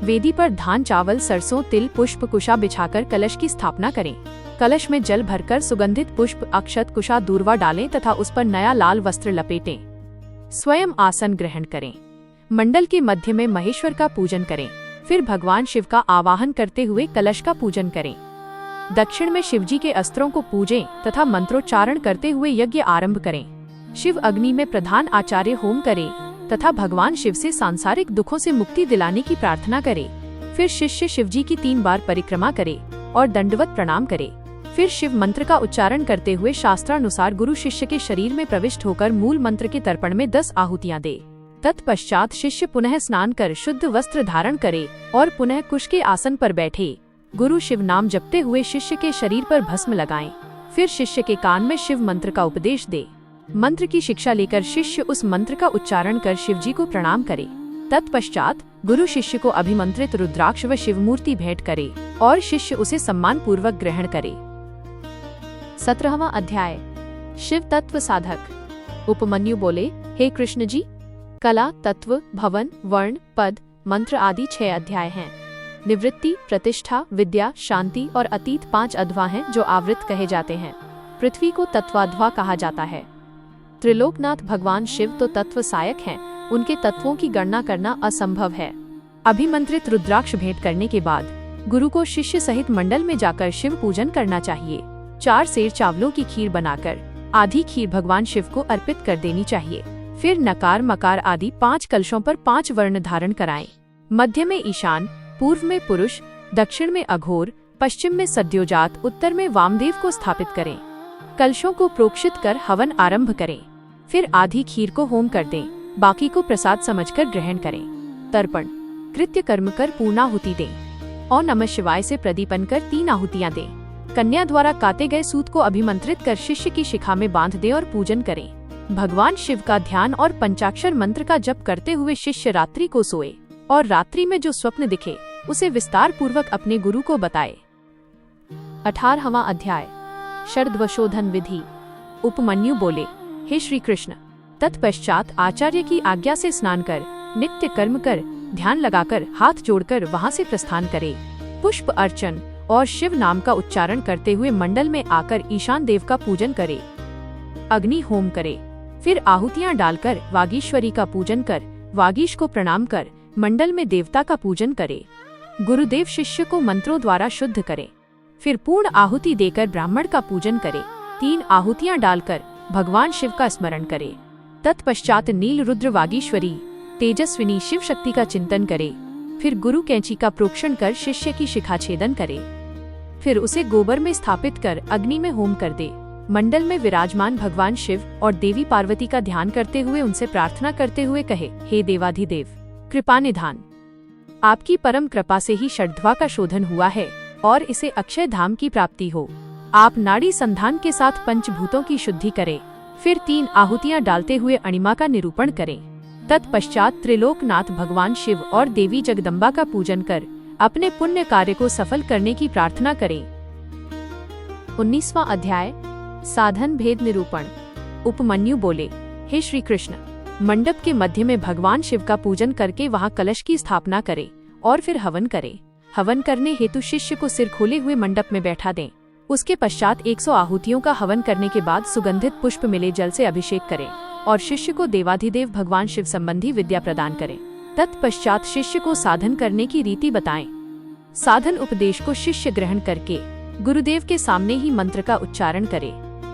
वेदी पर धान, चावल, सरसों, तिल, पुष्प, कुशा बिछाकर कलश की स्थापना करें। कलश में जल भरकर सुगंधित पुष्प, अक्षत, कुशा, दूर्वा डालें तथा उस पर नया लाल वस्त्र लपेटें। स्वयं आसन ग्रहण करें। मंडल के मध्य में महेश्वर का पूजन करें। फिर भगवान शिव का आवाहन करते हुए कलश का पूजन करें। दक्षिण में शिवजी के अस्त्रों को पूजें तथा मंत्रोच्चारण करते हुए यज्ञ आरंभ करें। शिव अग्नि में प्रधान आचार्य होम करें तथा भगवान शिव से सांसारिक दुखों से मुक्ति दिलाने की प्रार्थना करे। फिर शिष्य शिवजी की 3 बार परिक्रमा करे और दंडवत प्रणाम करे। फिर शिव मंत्र का उच्चारण करते हुए शास्त्रानुसार गुरु शिष्य के शरीर में प्रविष्ट होकर मूल मंत्र के तर्पण में 10 आहुतियां दे। तत्पश्चात शिष्य पुनः स्नान कर शुद्ध वस्त्र धारण करे और पुनः कुश के आसन पर बैठे। गुरु शिव नाम जपते हुए शिष्य के शरीर पर भस्म लगाएं। फिर शिष्य के कान में शिव मंत्र का उपदेश दे। मंत्र की शिक्षा लेकर शिष्य उस मंत्र का उच्चारण कर शिवजी को प्रणाम करे। तत्पश्चात गुरु शिष्य को अभिमंत्रित रुद्राक्ष व शिव मूर्ति भेंट करे और शिष्य उसे सम्मान पूर्वक ग्रहण करे। 17वां अध्याय शिव तत्व साधक। उपमन्यु बोले, हे कृष्ण जी, कला, तत्व, भवन, वर्ण, पद, मंत्र आदि 6 अध्याय हैं। निवृत्ति, प्रतिष्ठा, विद्या, शांति और अतीत 5 अध्वा हैं जो आवृत कहे जाते हैं। पृथ्वी को तत्वाध्वा कहा जाता है। त्रिलोकनाथ भगवान शिव तो तत्व सायक हैं, उनके तत्वों की गणना करना असंभव है। अभिमंत्रित रुद्राक्ष भेंट करने के बाद गुरु को शिष्य सहित मंडल में जाकर शिव पूजन करना चाहिए। 4 सेर चावलों की खीर बनाकर आधी खीर भगवान शिव को अर्पित कर देनी चाहिए। फिर नकार, मकार आदि 5 कलशों पर 5 वर्ण धारण कराएं। मध्य में ईशान, पूर्व में पुरुष, दक्षिण में अघोर, पश्चिम में सद्योजात, उत्तर में वामदेव को स्थापित करें। कलशों को प्रोक्षित कर हवन आरंभ करें। फिर आधी खीर को होम कर दें, बाकी को प्रसाद समझकर ग्रहण करें। तर्पण, कृत्य कर्म कर पूर्णाहुति दें और नमः शिवाय से प्रदीपन कर 3 आहुतियां दें। कन्या द्वारा काटे गए सूत को अभिमंत्रित कर शिष्य की शिखा में बांध दें और पूजन करें। भगवान शिव का ध्यान और पंचाक्षर मंत्र का जप करते हुए शिष्य रात्रि को सोए और रात्रि में जो स्वप्न दिखे उसे विस्तार पूर्वक अपने गुरु को बताए। 18वां अध्याय शरद्वशोधन विधि। उपमन्यु बोले, हे श्री कृष्ण, तत्पश्चात आचार्य की आज्ञा से स्नान कर, नित्य कर्म कर, ध्यान लगाकर हाथ जोड़कर वहां से प्रस्थान करे। पुष्प अर्चन और शिव नाम का उच्चारण करते हुए मंडल में आकर ईशान देव का पूजन करे। अग्नि होम करे। फिर आहुतियां डालकर वागीश्वरी का पूजन कर, वागीश को प्रणाम कर मंडल में देवता का पूजन करे। गुरुदेव शिष्य को मंत्रों द्वारा शुद्ध करे। फिर पूर्ण आहुति देकर ब्राह्मण का पूजन करे। 3 आहुतियां डालकर भगवान शिव का स्मरण करे। तत्पश्चात नील रुद्र वागीश्वरी तेजस्विनी शिव शक्ति का चिंतन करे। फिर गुरु कैंची का प्रोक्षण कर शिष्य की शिखा छेदन करे। फिर उसे गोबर में स्थापित कर अग्नि में होम कर दे। मंडल में विराजमान भगवान शिव और देवी पार्वती का ध्यान करते हुए उनसे प्रार्थना करते हुए कहे, हे देवाधिदेव, कृपा निधान, आपकी परम कृपा से ही षड्ध्वा का शोधन हुआ है और इसे अक्षय धाम की प्राप्ति हो। आप नाड़ी संधान के साथ पंचभूतों की शुद्धि करें, फिर 3 आहुतियां डालते हुए अणिमा का निरूपण करें। तत्पश्चात त्रिलोकनाथ भगवान शिव और देवी जगदम्बा का पूजन कर अपने पुण्य कार्य को सफल करने की प्रार्थना करें। 19वां अध्याय साधन भेद निरूपण। उपमन्यु बोले, हे श्री कृष्ण, मंडप के मध्य में भगवान शिव का पूजन करके वहां कलश की स्थापना करें और फिर हवन करें। हवन करने हेतु शिष्य को सिर खोले हुए मंडप में बैठा दें। उसके पश्चात 100 आहुतियों का हवन करने के बाद सुगंधित पुष्प मिले जल से अभिषेक करें और शिष्य को देवाधिदेव भगवान शिव संबंधी विद्या प्रदान करें। तत्पश्चात शिष्य को साधन करने की रीति बताएं। साधन उपदेश को शिष्य ग्रहण करके गुरुदेव के सामने ही मंत्र का उच्चारण करे।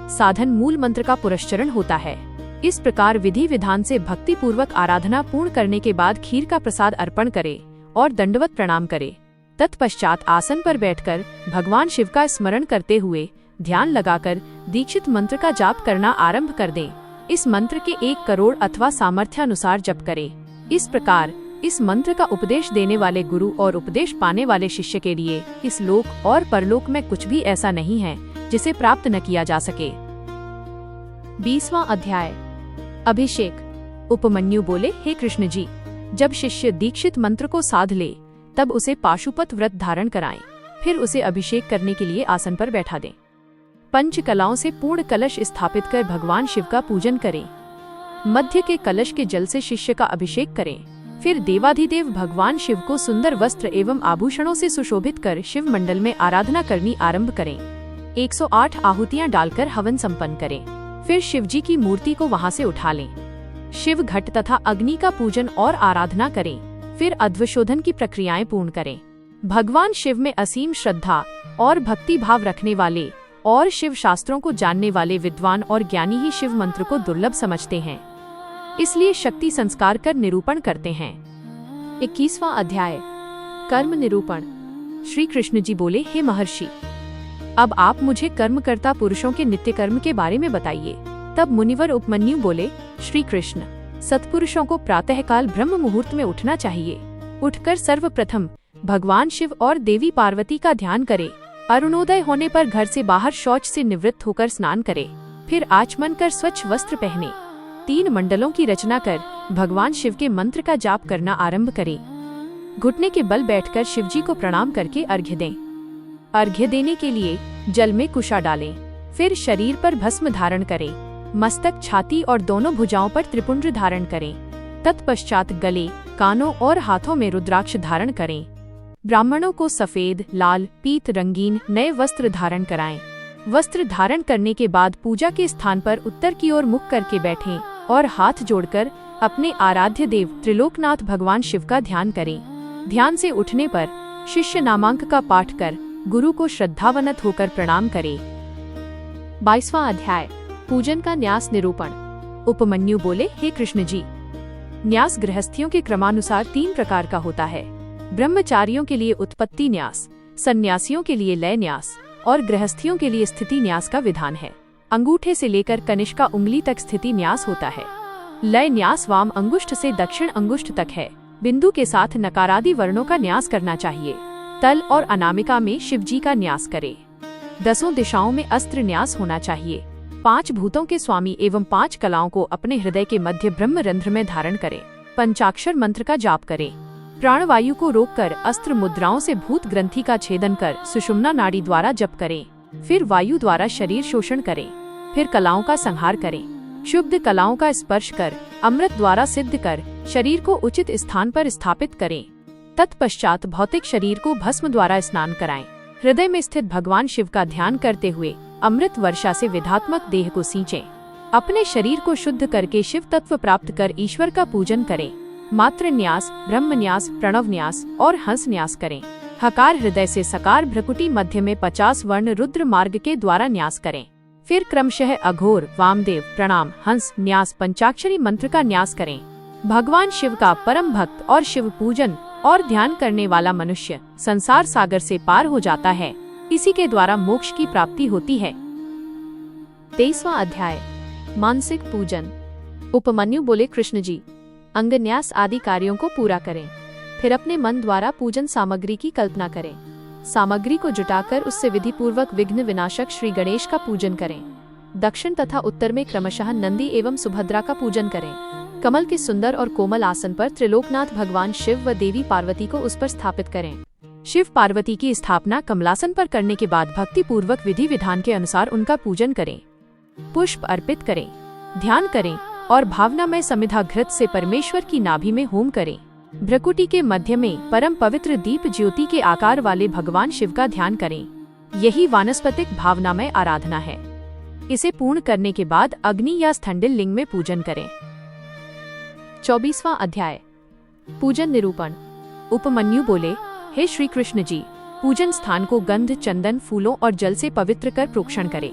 साधन मूल मंत्र का पुरस्चरण होता है। इस प्रकार विधि विधान से भक्ति पूर्वक आराधना पूर्ण करने के बाद खीर का प्रसाद अर्पण करे और दंडवत प्रणाम करे। तत्पश्चात आसन पर बैठकर भगवान शिव का स्मरण करते हुए ध्यान लगाकर दीक्षित मंत्र का जाप करना आरंभ कर दें। इस मंत्र के 1 करोड़ अथवा सामर्थ्यानुसार जप करें। इस प्रकार इस मंत्र का उपदेश देने वाले गुरु और उपदेश पाने वाले शिष्य के लिए इस लोक और परलोक में कुछ भी ऐसा नहीं है जिसे प्राप्त न किया जा सके। 20वां अध्याय अभिषेक। उपमन्यु बोले, हे कृष्ण जी, जब शिष्य दीक्षित मंत्र को साध ले तब उसे पाशुपत व्रत धारण कराएं, फिर उसे अभिषेक करने के लिए आसन पर बैठा दें। पंच कलाओं से पूर्ण कलश स्थापित कर भगवान शिव का पूजन करें। मध्य के कलश के जल से शिष्य का अभिषेक करें। फिर देवाधिदेव भगवान शिव को सुंदर वस्त्र एवं आभूषणों से सुशोभित कर शिव मंडल में आराधना करनी आरंभ करें। 108 आहुतियां डालकर हवन संपन्न करें। फिर शिवजी की मूर्ति को वहां से उठा लें। शिव घट तथा अग्नि का पूजन और आराधना करें। फिर अध्वशोधन की प्रक्रियाएं पूर्ण करें। भगवान शिव में असीम श्रद्धा और भक्ति भाव रखने वाले और शिव शास्त्रों को जानने वाले विद्वान और ज्ञानी ही शिव मंत्र को दुर्लभ समझते हैं, इसलिए शक्ति संस्कार कर निरूपण करते हैं। 21वां अध्याय कर्म निरूपण। श्री कृष्ण जी बोले, हे महर्षि, अब आप मुझे कर्मकर्ता पुरुषों के नित्य कर्म के बारे में बताइए। तब मुनिवर उपमन्यु बोले, श्री कृष्ण, सत्पुरुषों को प्रातःकाल ब्रह्म मुहूर्त में उठना चाहिए। उठकर सर्वप्रथम भगवान शिव और देवी पार्वती का ध्यान करे। अरुणोदय होने पर घर से बाहर शौच से निवृत्त होकर स्नान करे। फिर आचमन कर स्वच्छ वस्त्र पहने। 3 मंडलों की रचना कर भगवान शिव के मंत्र का जाप करना आरंभ करे। घुटने के बल बैठकर शिवजी को प्रणाम करके अर्घ्य दें। अर्घ्य देने के लिए जल में कुशा डालें। फिर शरीर पर भस्म धारण करें। मस्तक, छाती और दोनों भुजाओं पर त्रिपुंड धारण करें। तत्पश्चात गले, कानों और हाथों में रुद्राक्ष धारण करें। ब्राह्मणों को सफेद, लाल, पीत रंगीन नए वस्त्र धारण कराएं। वस्त्र धारण करने के बाद पूजा के स्थान पर उत्तर की ओर मुख करके बैठें और हाथ जोड़कर अपने आराध्य देव त्रिलोकनाथ भगवान शिव का ध्यान करें। ध्यान से उठने पर शिष्य नामांक का पाठ कर गुरु को श्रद्धावनत होकर प्रणाम करे। 22वां अध्याय पूजन का न्यास निरूपण। उपमन्यु बोले, हे कृष्ण जी, न्यास गृहस्थियों के क्रमानुसार 3 प्रकार का होता है। ब्रह्मचारियों के लिए उत्पत्ति न्यास, सन्यासियों के लिए लय न्यास और गृहस्थियों के लिए स्थिति न्यास का विधान है। अंगूठे से लेकर कनिष्का उंगली तक स्थिति न्यास होता है। लय न्यास वाम अंगुष्ठ से दक्षिण अंगुष्ठ तक है। बिंदु के साथ नकारादि वर्णों का न्यास करना चाहिए। तल और अनामिका में शिवजी का न्यास करे। 10 दिशाओं में अस्त्र न्यास होना चाहिए। 5 भूतों के स्वामी एवं 5 कलाओं को अपने हृदय के मध्य ब्रह्मरंध्र में धारण करें। पंचाक्षर मंत्र का जाप करें। प्राणवायु को रोककर अस्त्र मुद्राओं से भूत ग्रंथि का छेदन कर सुषुम्ना नाड़ी द्वारा जप करें। फिर वायु द्वारा शरीर शोषण करें। फिर कलाओं का संहार करें। शुद्ध कलाओं का स्पर्श कर अमृत द्वारा सिद्ध कर शरीर को उचित स्थान पर स्थापित करें। तत्पश्चात भौतिक शरीर को भस्म द्वारा स्नान कराएं। हृदय में स्थित भगवान शिव का ध्यान करते हुए अमृत वर्षा से विधात्मक देह को सींचें। अपने शरीर को शुद्ध करके शिव तत्व प्राप्त कर ईश्वर का पूजन करें। मात्र न्यास, ब्रह्म न्यास, प्रणव न्यास और हंस न्यास करें। हकार हृदय से सकार भ्रकुटी मध्य में 50 वर्ण रुद्र मार्ग के द्वारा न्यास करें। फिर क्रमशः अघोर, वामदेव, प्रणाम, हंस न्यास पंचाक्षरी मंत्र का न्यास करें। भगवान शिव का परम भक्त और शिव पूजन और ध्यान करने वाला मनुष्य संसार सागर से पार हो जाता है। इसी के द्वारा मोक्ष की प्राप्ति होती है। 23वां अध्याय मानसिक पूजन। उपमन्यु बोले, कृष्ण जी, अंगन्यास आदि कार्यों को पूरा करें। फिर अपने मन द्वारा पूजन सामग्री की कल्पना करें। सामग्री को जुटाकर उससे विधि पूर्वक विघ्न विनाशक श्री गणेश का पूजन करें। दक्षिण तथा उत्तर में क्रमशः नंदी एवं सुभद्रा का पूजन करें। कमल के सुंदर और कोमल आसन पर त्रिलोकनाथ भगवान शिव व देवी पार्वती को उस पर स्थापित करें। शिव पार्वती की स्थापना कमलासन पर करने के बाद भक्ति पूर्वक विधि विधान के अनुसार उनका पूजन करें। पुष्प अर्पित करें, ध्यान करें और भावनामय समिधा घृत से परमेश्वर की नाभि में होम करें। भ्रकुटी के मध्य में परम पवित्र दीप ज्योति के आकार वाले भगवान शिव का ध्यान करें। यही वानस्पतिक भावनामय आराधना है। इसे पूर्ण करने के बाद अग्नि या स्थंडिल लिंग में पूजन करें। 24वां अध्याय पूजन निरूपण। उपमन्यु बोले, हे श्री कृष्ण जी, पूजन स्थान को गंध, चंदन, फूलों और जल से पवित्र कर प्रोक्षण करें।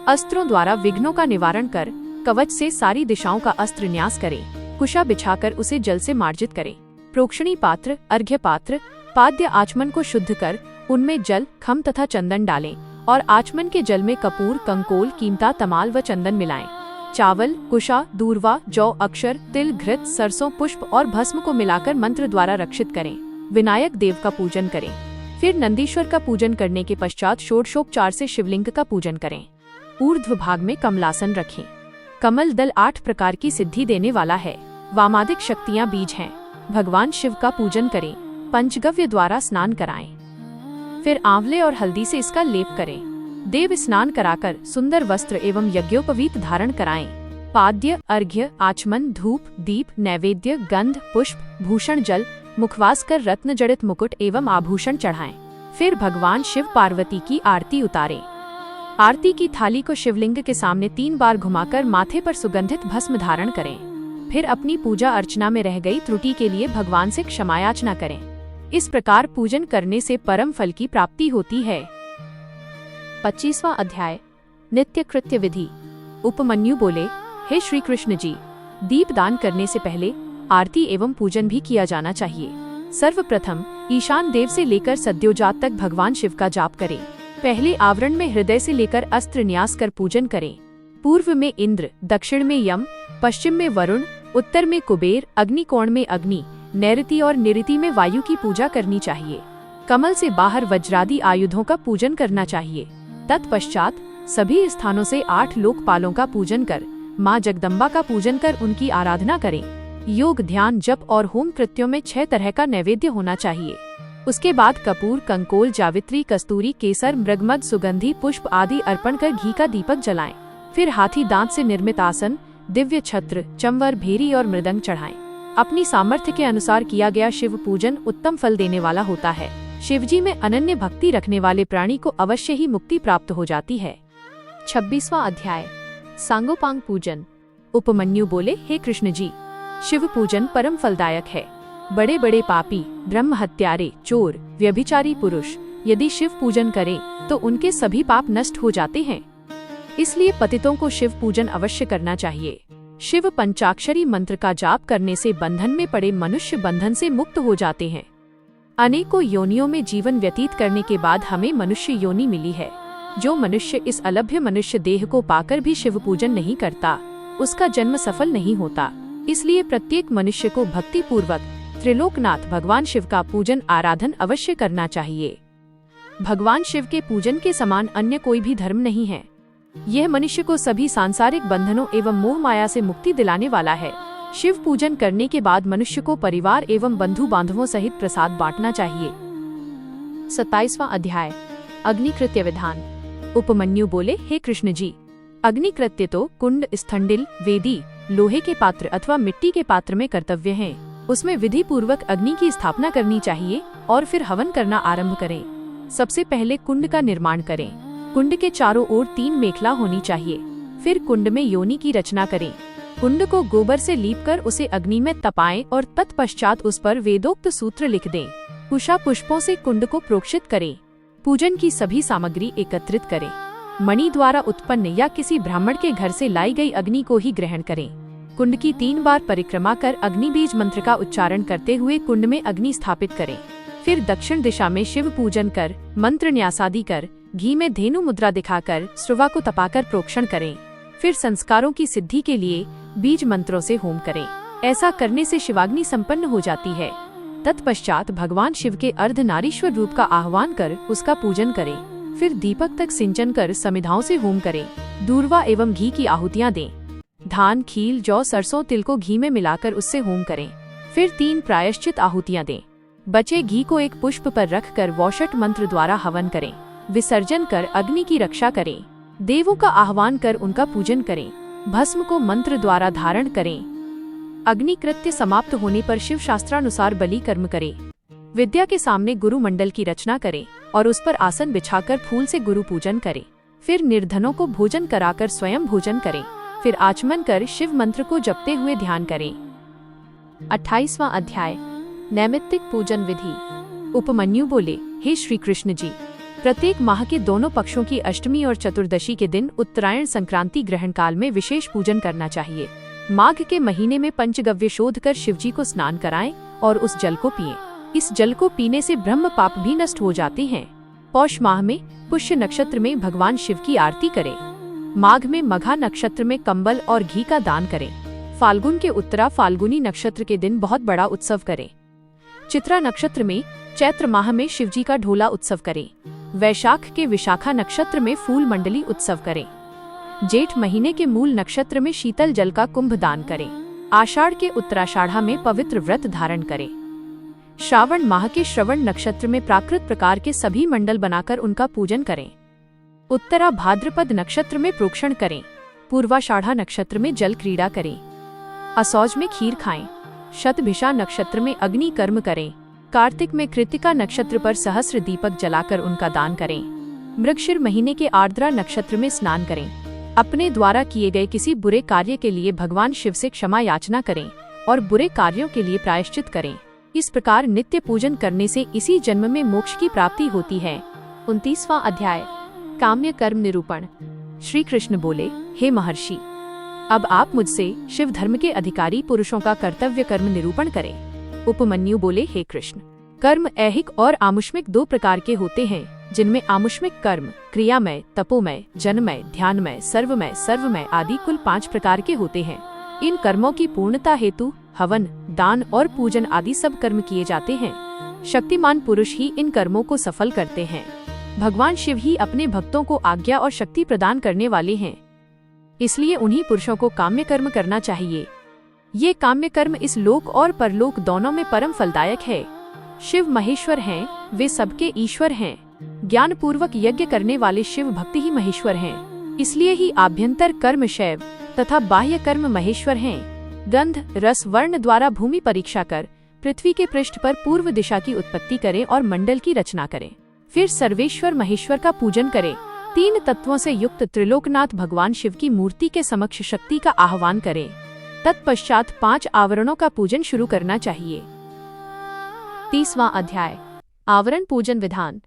अस्त्रों द्वारा विघ्नों का निवारण कर कवच से सारी दिशाओं का अस्त्र न्यास करें। कुशा बिछाकर उसे जल से मार्जित करें। प्रोक्षणी पात्र, अर्घ्य पात्र, पाद्य आचमन को शुद्ध कर उनमें जल, खम तथा चंदन डालें और आचमन के जल में कपूर, कंकोल, कीमता, तमाल व चंदन मिलाएं। चावल, कुशा, दूर्वा, जौ, अक्षर, तिल, घृत, सरसों, पुष्प और भस्म को मिलाकर मंत्र द्वारा रक्षित करें। विनायक देव का पूजन करें। फिर नंदीश्वर का पूजन करने के पश्चात षोडशोपचार से शिवलिंग का पूजन करें। ऊर्ध्व भाग में कमलासन रखें। कमल दल 8 प्रकार की सिद्धि देने वाला है। वामादिक शक्तियाँ बीज हैं। भगवान शिव का पूजन करें। पंचगव्य द्वारा स्नान कराएं। फिर आंवले और हल्दी से इसका लेप करें। देव स्नान कराकर सुंदर वस्त्र एवं यज्ञोपवीत धारण कराएं। पाद्य, अर्घ्य, आचमन, धूप, दीप, नैवेद्य, गंध, पुष्प, भूषण, जल, मुखवास कर रत्न जड़ित मुकुट एवं आभूषण चढ़ाएं। फिर भगवान शिव पार्वती की आरती उतारें। आरती की थाली को शिवलिंग के सामने 3 बार घुमाकर माथे पर सुगंधित भस्म धारण करें। फिर अपनी पूजा अर्चना में रह गई त्रुटि के लिए भगवान से क्षमायाचना करें। इस प्रकार पूजन करने से परम फल की प्राप्ति होती है। 25वां अध्याय नित्य कृत्य विधि। उपमन्यु बोले, हे श्री कृष्ण जी, दीप दान करने से पहले आरती एवं पूजन भी किया जाना चाहिए। सर्वप्रथम ईशान देव से लेकर सद्योजात तक भगवान शिव का जाप करें। पहले आवरण में हृदय से लेकर अस्त्र न्यास कर पूजन करें। पूर्व में इंद्र, दक्षिण में यम, पश्चिम में वरुण, उत्तर में कुबेर, अग्निकोण में अग्नि, नैऋति और निऋति में वायु की पूजा करनी चाहिए। कमल से बाहर वज्रादि आयुधों का पूजन करना चाहिए। तत्पश्चात सभी स्थानों से 8 लोकपालों का पूजन कर माँ जगदम्बा का पूजन कर उनकी आराधना करें। योग, ध्यान, जप और होम कृत्यों में 6 तरह का नैवेद्य होना चाहिए। उसके बाद कपूर, कंकोल, जावित्री, कस्तूरी, केसर, मृगमद, सुगंधी पुष्प आदि अर्पण कर घी का दीपक जलाएं। फिर हाथी दांत से निर्मित आसन, दिव्य छत्र, चंवर, भेरी और मृदंग चढ़ाएं। अपनी सामर्थ्य के अनुसार किया गया शिव पूजन उत्तम फल देने वाला होता है। शिवजी में अनन्य भक्ति रखने वाले प्राणी को अवश्य ही मुक्ति प्राप्त हो जाती है। 26वां अध्याय सांगोपांग पूजन। उपमन्यु बोले, हे कृष्ण जी, शिव पूजन परम फलदायक है। बड़े बड़े पापी, ब्रह्म हत्यारे, चोर, व्यभिचारी पुरुष यदि शिव पूजन करें तो उनके सभी पाप नष्ट हो जाते हैं। इसलिए पतितों को शिव पूजन अवश्य करना चाहिए। शिव पंचाक्षरी मंत्र का जाप करने से बंधन में पड़े मनुष्य बंधन से मुक्त हो जाते हैं। अनेकों योनियों में जीवन व्यतीत करने के बाद हमें मनुष्य योनि मिली है। जो मनुष्य इस अलभ्य मनुष्य देह को पाकर भी शिव पूजन नहीं करता, उसका जन्म सफल नहीं होता। इसलिए प्रत्येक मनुष्य को भक्ति पूर्वक त्रिलोकनाथ भगवान शिव का पूजन आराधन अवश्य करना चाहिए। भगवान शिव के पूजन के समान अन्य कोई भी धर्म नहीं है। यह मनुष्य को सभी सांसारिक बंधनों एवं मोह माया से मुक्ति दिलाने वाला है। शिव पूजन करने के बाद मनुष्य को परिवार एवं बंधु बांधवों सहित प्रसाद बांटना चाहिए। 27वां अध्याय अग्निकृत्य विधान। उपमन्यु बोले, हे कृष्ण जी, अग्निकृत्य तो कुंड, स्थंडिल, वेदी, लोहे के पात्र अथवा मिट्टी के पात्र में कर्तव्य है। उसमें विधि पूर्वक अग्नि की स्थापना करनी चाहिए और फिर हवन करना आरंभ करें। सबसे पहले कुंड का निर्माण करें। कुंड के चारों ओर 3 मेखला होनी चाहिए। फिर कुंड में योनि की रचना करें। कुंड को गोबर से लीपकर उसे अग्नि में तपाएं और तत्पश्चात उस पर वेदोक्त सूत्र लिख दें। कुशा पुष्पों से कुंड को प्रोक्षित करें। पूजन की सभी सामग्री एकत्रित करें। मणि द्वारा उत्पन्न या किसी ब्राह्मण के घर से लाई गई अग्नि को ही ग्रहण करें। कुंड की 3 बार परिक्रमा कर अग्नि बीज मंत्र का उच्चारण करते हुए कुंड में अग्नि स्थापित करें। फिर दक्षिण दिशा में शिव पूजन कर मंत्र न्यासादि कर घी में धेनु मुद्रा दिखाकर स्रुवा को तपाकर प्रोक्षण करें। फिर संस्कारों की सिद्धि के लिए बीज मंत्रों से होम करें। ऐसा करने से शिवाग्नि संपन्न हो जाती है। तत्पश्चात भगवान शिव के अर्धनारीश्वर रूप का आह्वान कर उसका पूजन करें। फिर दीपक तक सिंचन कर समिधाओं से होम करें। दूर्वा एवं घी की आहुतियाँ दें। धान, खील, जौ, सरसों, तिल को घी में मिलाकर उससे होम करें। फिर 3 प्रायश्चित आहुतियाँ दें। बचे घी को एक पुष्प पर रखकर वौषट मंत्र द्वारा हवन करें। विसर्जन कर अग्नि की रक्षा करें। देवों का आह्वान कर उनका पूजन करें। भस्म को मंत्र द्वारा धारण करें। अग्नि कृत्य समाप्त होने पर शिव शास्त्रानुसार बलि कर्म करें। विद्या के सामने गुरु मंडल की रचना करें और उस पर आसन बिछाकर फूल से गुरु पूजन करें। फिर निर्धनों को भोजन कराकर स्वयं भोजन करें। फिर आचमन कर शिव मंत्र को जपते हुए ध्यान करें। 28वां अध्याय नैमित्तिक पूजन विधि। उपमन्यु बोले, हे श्री कृष्ण जी, प्रत्येक माह के दोनों पक्षों की अष्टमी और चतुर्दशी के दिन उत्तरायण संक्रांति ग्रहण काल में विशेष पूजन करना चाहिए। माघ के महीने में पंचगव्य शोध कर शिवजी को स्नान कराएं और उस जल को पिएं। इस जल को पीने से ब्रह्म पाप भी नष्ट हो जाते हैं। पौष माह में पुष्य नक्षत्र में भगवान शिव की आरती करें। माघ में मघा नक्षत्र में कंबल और घी का दान करें। फाल्गुन के उत्तरा फाल्गुनी नक्षत्र के दिन बहुत बड़ा उत्सव करें। चित्रा नक्षत्र में चैत्र माह में शिवजी का ढोला उत्सव करें। वैशाख के विशाखा नक्षत्र में फूल मंडली उत्सव करें। जेठ महीने के मूल नक्षत्र में शीतल जल का कुंभ दान करें। आषाढ़ के उत्तराषाढ़ा में पवित्र व्रत धारण करें। श्रावण माह के श्रवण नक्षत्र में प्राकृत प्रकार के सभी मंडल बनाकर उनका पूजन करें। उत्तरा भाद्रपद नक्षत्र में प्रोक्षण करें। पूर्वाषाढ़ा नक्षत्र में जल क्रीड़ा करें। असौज में खीर खाएं। शतभिषा नक्षत्र में अग्नि कर्म करें। कार्तिक में कृतिका नक्षत्र पर सहस्र दीपक जलाकर उनका दान करें। मृगशिर महीने के आर्द्रा नक्षत्र में स्नान करें। अपने द्वारा किए गए किसी बुरे कार्य के लिए भगवान शिव से क्षमा याचना करें और बुरे कार्यों के लिए प्रायश्चित करें। इस प्रकार नित्य पूजन करने से इसी जन्म में मोक्ष की प्राप्ति होती है। 29वां अध्याय काम्य कर्म निरूपण। श्री कृष्ण बोले, हे महर्षि, अब आप मुझसे शिव धर्म के अधिकारी पुरुषों का कर्तव्य कर्म निरूपण करें। उपमन्यु बोले, हे कृष्ण, कर्म ऐहिक और आमुष्मिक 2 प्रकार के होते हैं, जिनमें आमुष्मिक कर्म क्रियामय, तपोमय, जनमय, ध्यानमय, सर्वमय आदि कुल 5 प्रकार के होते हैं। इन कर्मों की पूर्णता हेतु हवन, दान और पूजन आदि सब कर्म किए जाते हैं। शक्तिमान पुरुष ही इन कर्मों को सफल करते हैं। भगवान शिव ही अपने भक्तों को आज्ञा और शक्ति प्रदान करने वाले हैं, इसलिए उन्हीं पुरुषों को काम्य कर्म करना चाहिए। ये काम्य कर्म इस लोक और परलोक दोनों में परम फलदायक है। शिव महेश्वर हैं, वे सबके ईश्वर हैं। ज्ञान पूर्वक यज्ञ करने वाले शिव भक्ति ही महेश्वर हैं, इसलिए ही आभ्यंतर कर्म शैव तथा बाह्य कर्म महेश्वर हैं। गंध, रस, वर्ण द्वारा भूमि परीक्षा कर पृथ्वी के पृष्ठ पर पूर्व दिशा की उत्पत्ति करें और मंडल की रचना करें। फिर सर्वेश्वर महेश्वर का पूजन करें। 3 तत्वों से युक्त त्रिलोकनाथ भगवान शिव की मूर्ति के समक्ष शक्ति का आह्वान करें। तत्पश्चात 5 आवरणों का पूजन शुरू करना चाहिए। 30वां अध्याय आवरण पूजन विधान।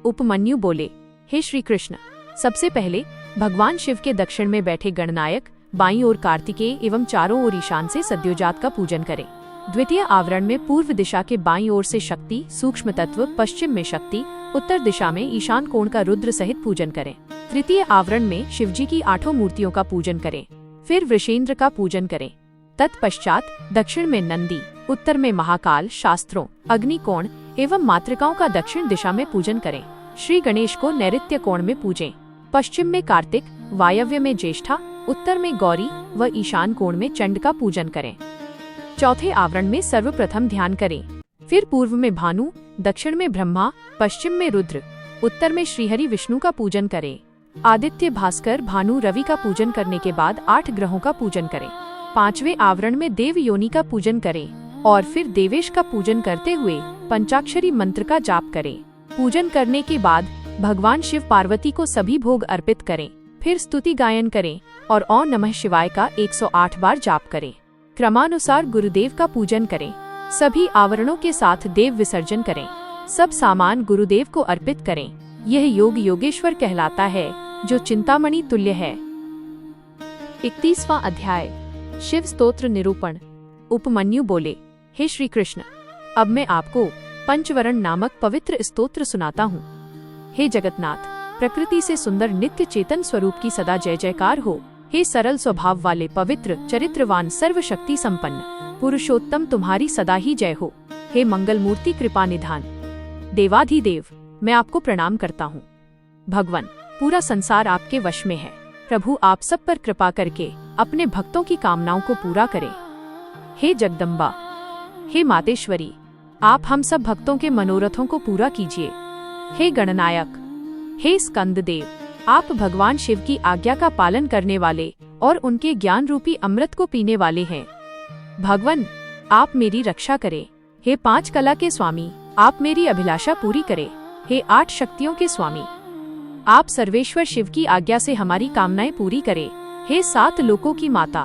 उपमन्यु बोले, हे श्री कृष्ण, सबसे पहले भगवान शिव के दक्षिण में बैठे गणनायक, बाईं ओर कार्तिकेय एवं चारों ओर ईशान से सद्योजात का पूजन करें। द्वितीय आवरण में पूर्व दिशा के बाईं ओर से शक्ति सूक्ष्म तत्व, पश्चिम में शक्ति, उत्तर दिशा में ईशान कोण का रुद्र सहित पूजन करें। तृतीय आवरण में शिवजी की 8 मूर्तियों का पूजन करें। फिर वृषेंद्र का पूजन करें। तत्पश्चात दक्षिण में नंदी, उत्तर में महाकाल, शास्त्रों, अग्निकोण एवं मातृकाओं का दक्षिण दिशा में पूजन करें। श्री गणेश को नैऋत्य कोण में पूजें। पश्चिम में कार्तिक, वायव्य में ज्येष्ठा, उत्तर में गौरी व ईशान कोण में चंड का पूजन करें। चौथे आवरण में सर्वप्रथम ध्यान करें। फिर पूर्व में भानु, दक्षिण में ब्रह्मा, पश्चिम में रुद्र, उत्तर में श्रीहरि विष्णु का पूजन करें। आदित्य, भास्कर, भानु, रवि का पूजन करने के बाद 8 ग्रहों का पूजन करें। 5वें आवरण में देव योनि का पूजन करें और फिर देवेश का पूजन करते हुए पंचाक्षरी मंत्र का जाप करें। पूजन करने के बाद भगवान शिव पार्वती को सभी भोग अर्पित करें। फिर स्तुति गायन करें और ओम नमः शिवाय का 108 बार जाप करें। क्रमानुसार गुरुदेव का पूजन करें। सभी आवरणों के साथ देव विसर्जन करें। सब सामान गुरुदेव को अर्पित करें। यह योग योगेश्वर कहलाता है, जो चिंतामणि तुल्य है। 31वां अध्याय शिव स्तोत्र निरूपण। उपमन्यु बोले, हे श्री कृष्ण, अब मैं आपको पंचवरण नामक पवित्र स्तोत्र सुनाता हूँ। हे जगतनाथ, प्रकृति से सुंदर नित्य चेतन स्वरूप की सदा जय जयकार हो। हे सरल स्वभाव वाले पवित्र चरित्रवान सर्वशक्ति संपन्न पुरुषोत्तम, तुम्हारी सदा ही जय हो। हे मंगल मूर्ति कृपा निधान, देवाधिदेव, मैं आपको प्रणाम करता हूँ। भगवान, पूरा संसार आपके वश में है। प्रभु, आप सब पर कृपा करके अपने भक्तों की कामनाओं को पूरा करें। हे जगदम्बा, हे मातेश्वरी, आप हम सब भक्तों के मनोरथों को पूरा कीजिए। हे गणनायक, हे स्कंद देव, आप भगवान शिव की आज्ञा का पालन करने वाले और उनके ज्ञान रूपी अमृत को पीने वाले हैं। भगवान, आप मेरी रक्षा करें। हे 5 कला के स्वामी, आप मेरी अभिलाषा पूरी करें। हे 8 शक्तियों के स्वामी, आप सर्वेश्वर शिव की आज्ञा से हमारी कामनाएं पूरी करें। हे 7 लोकों की माता,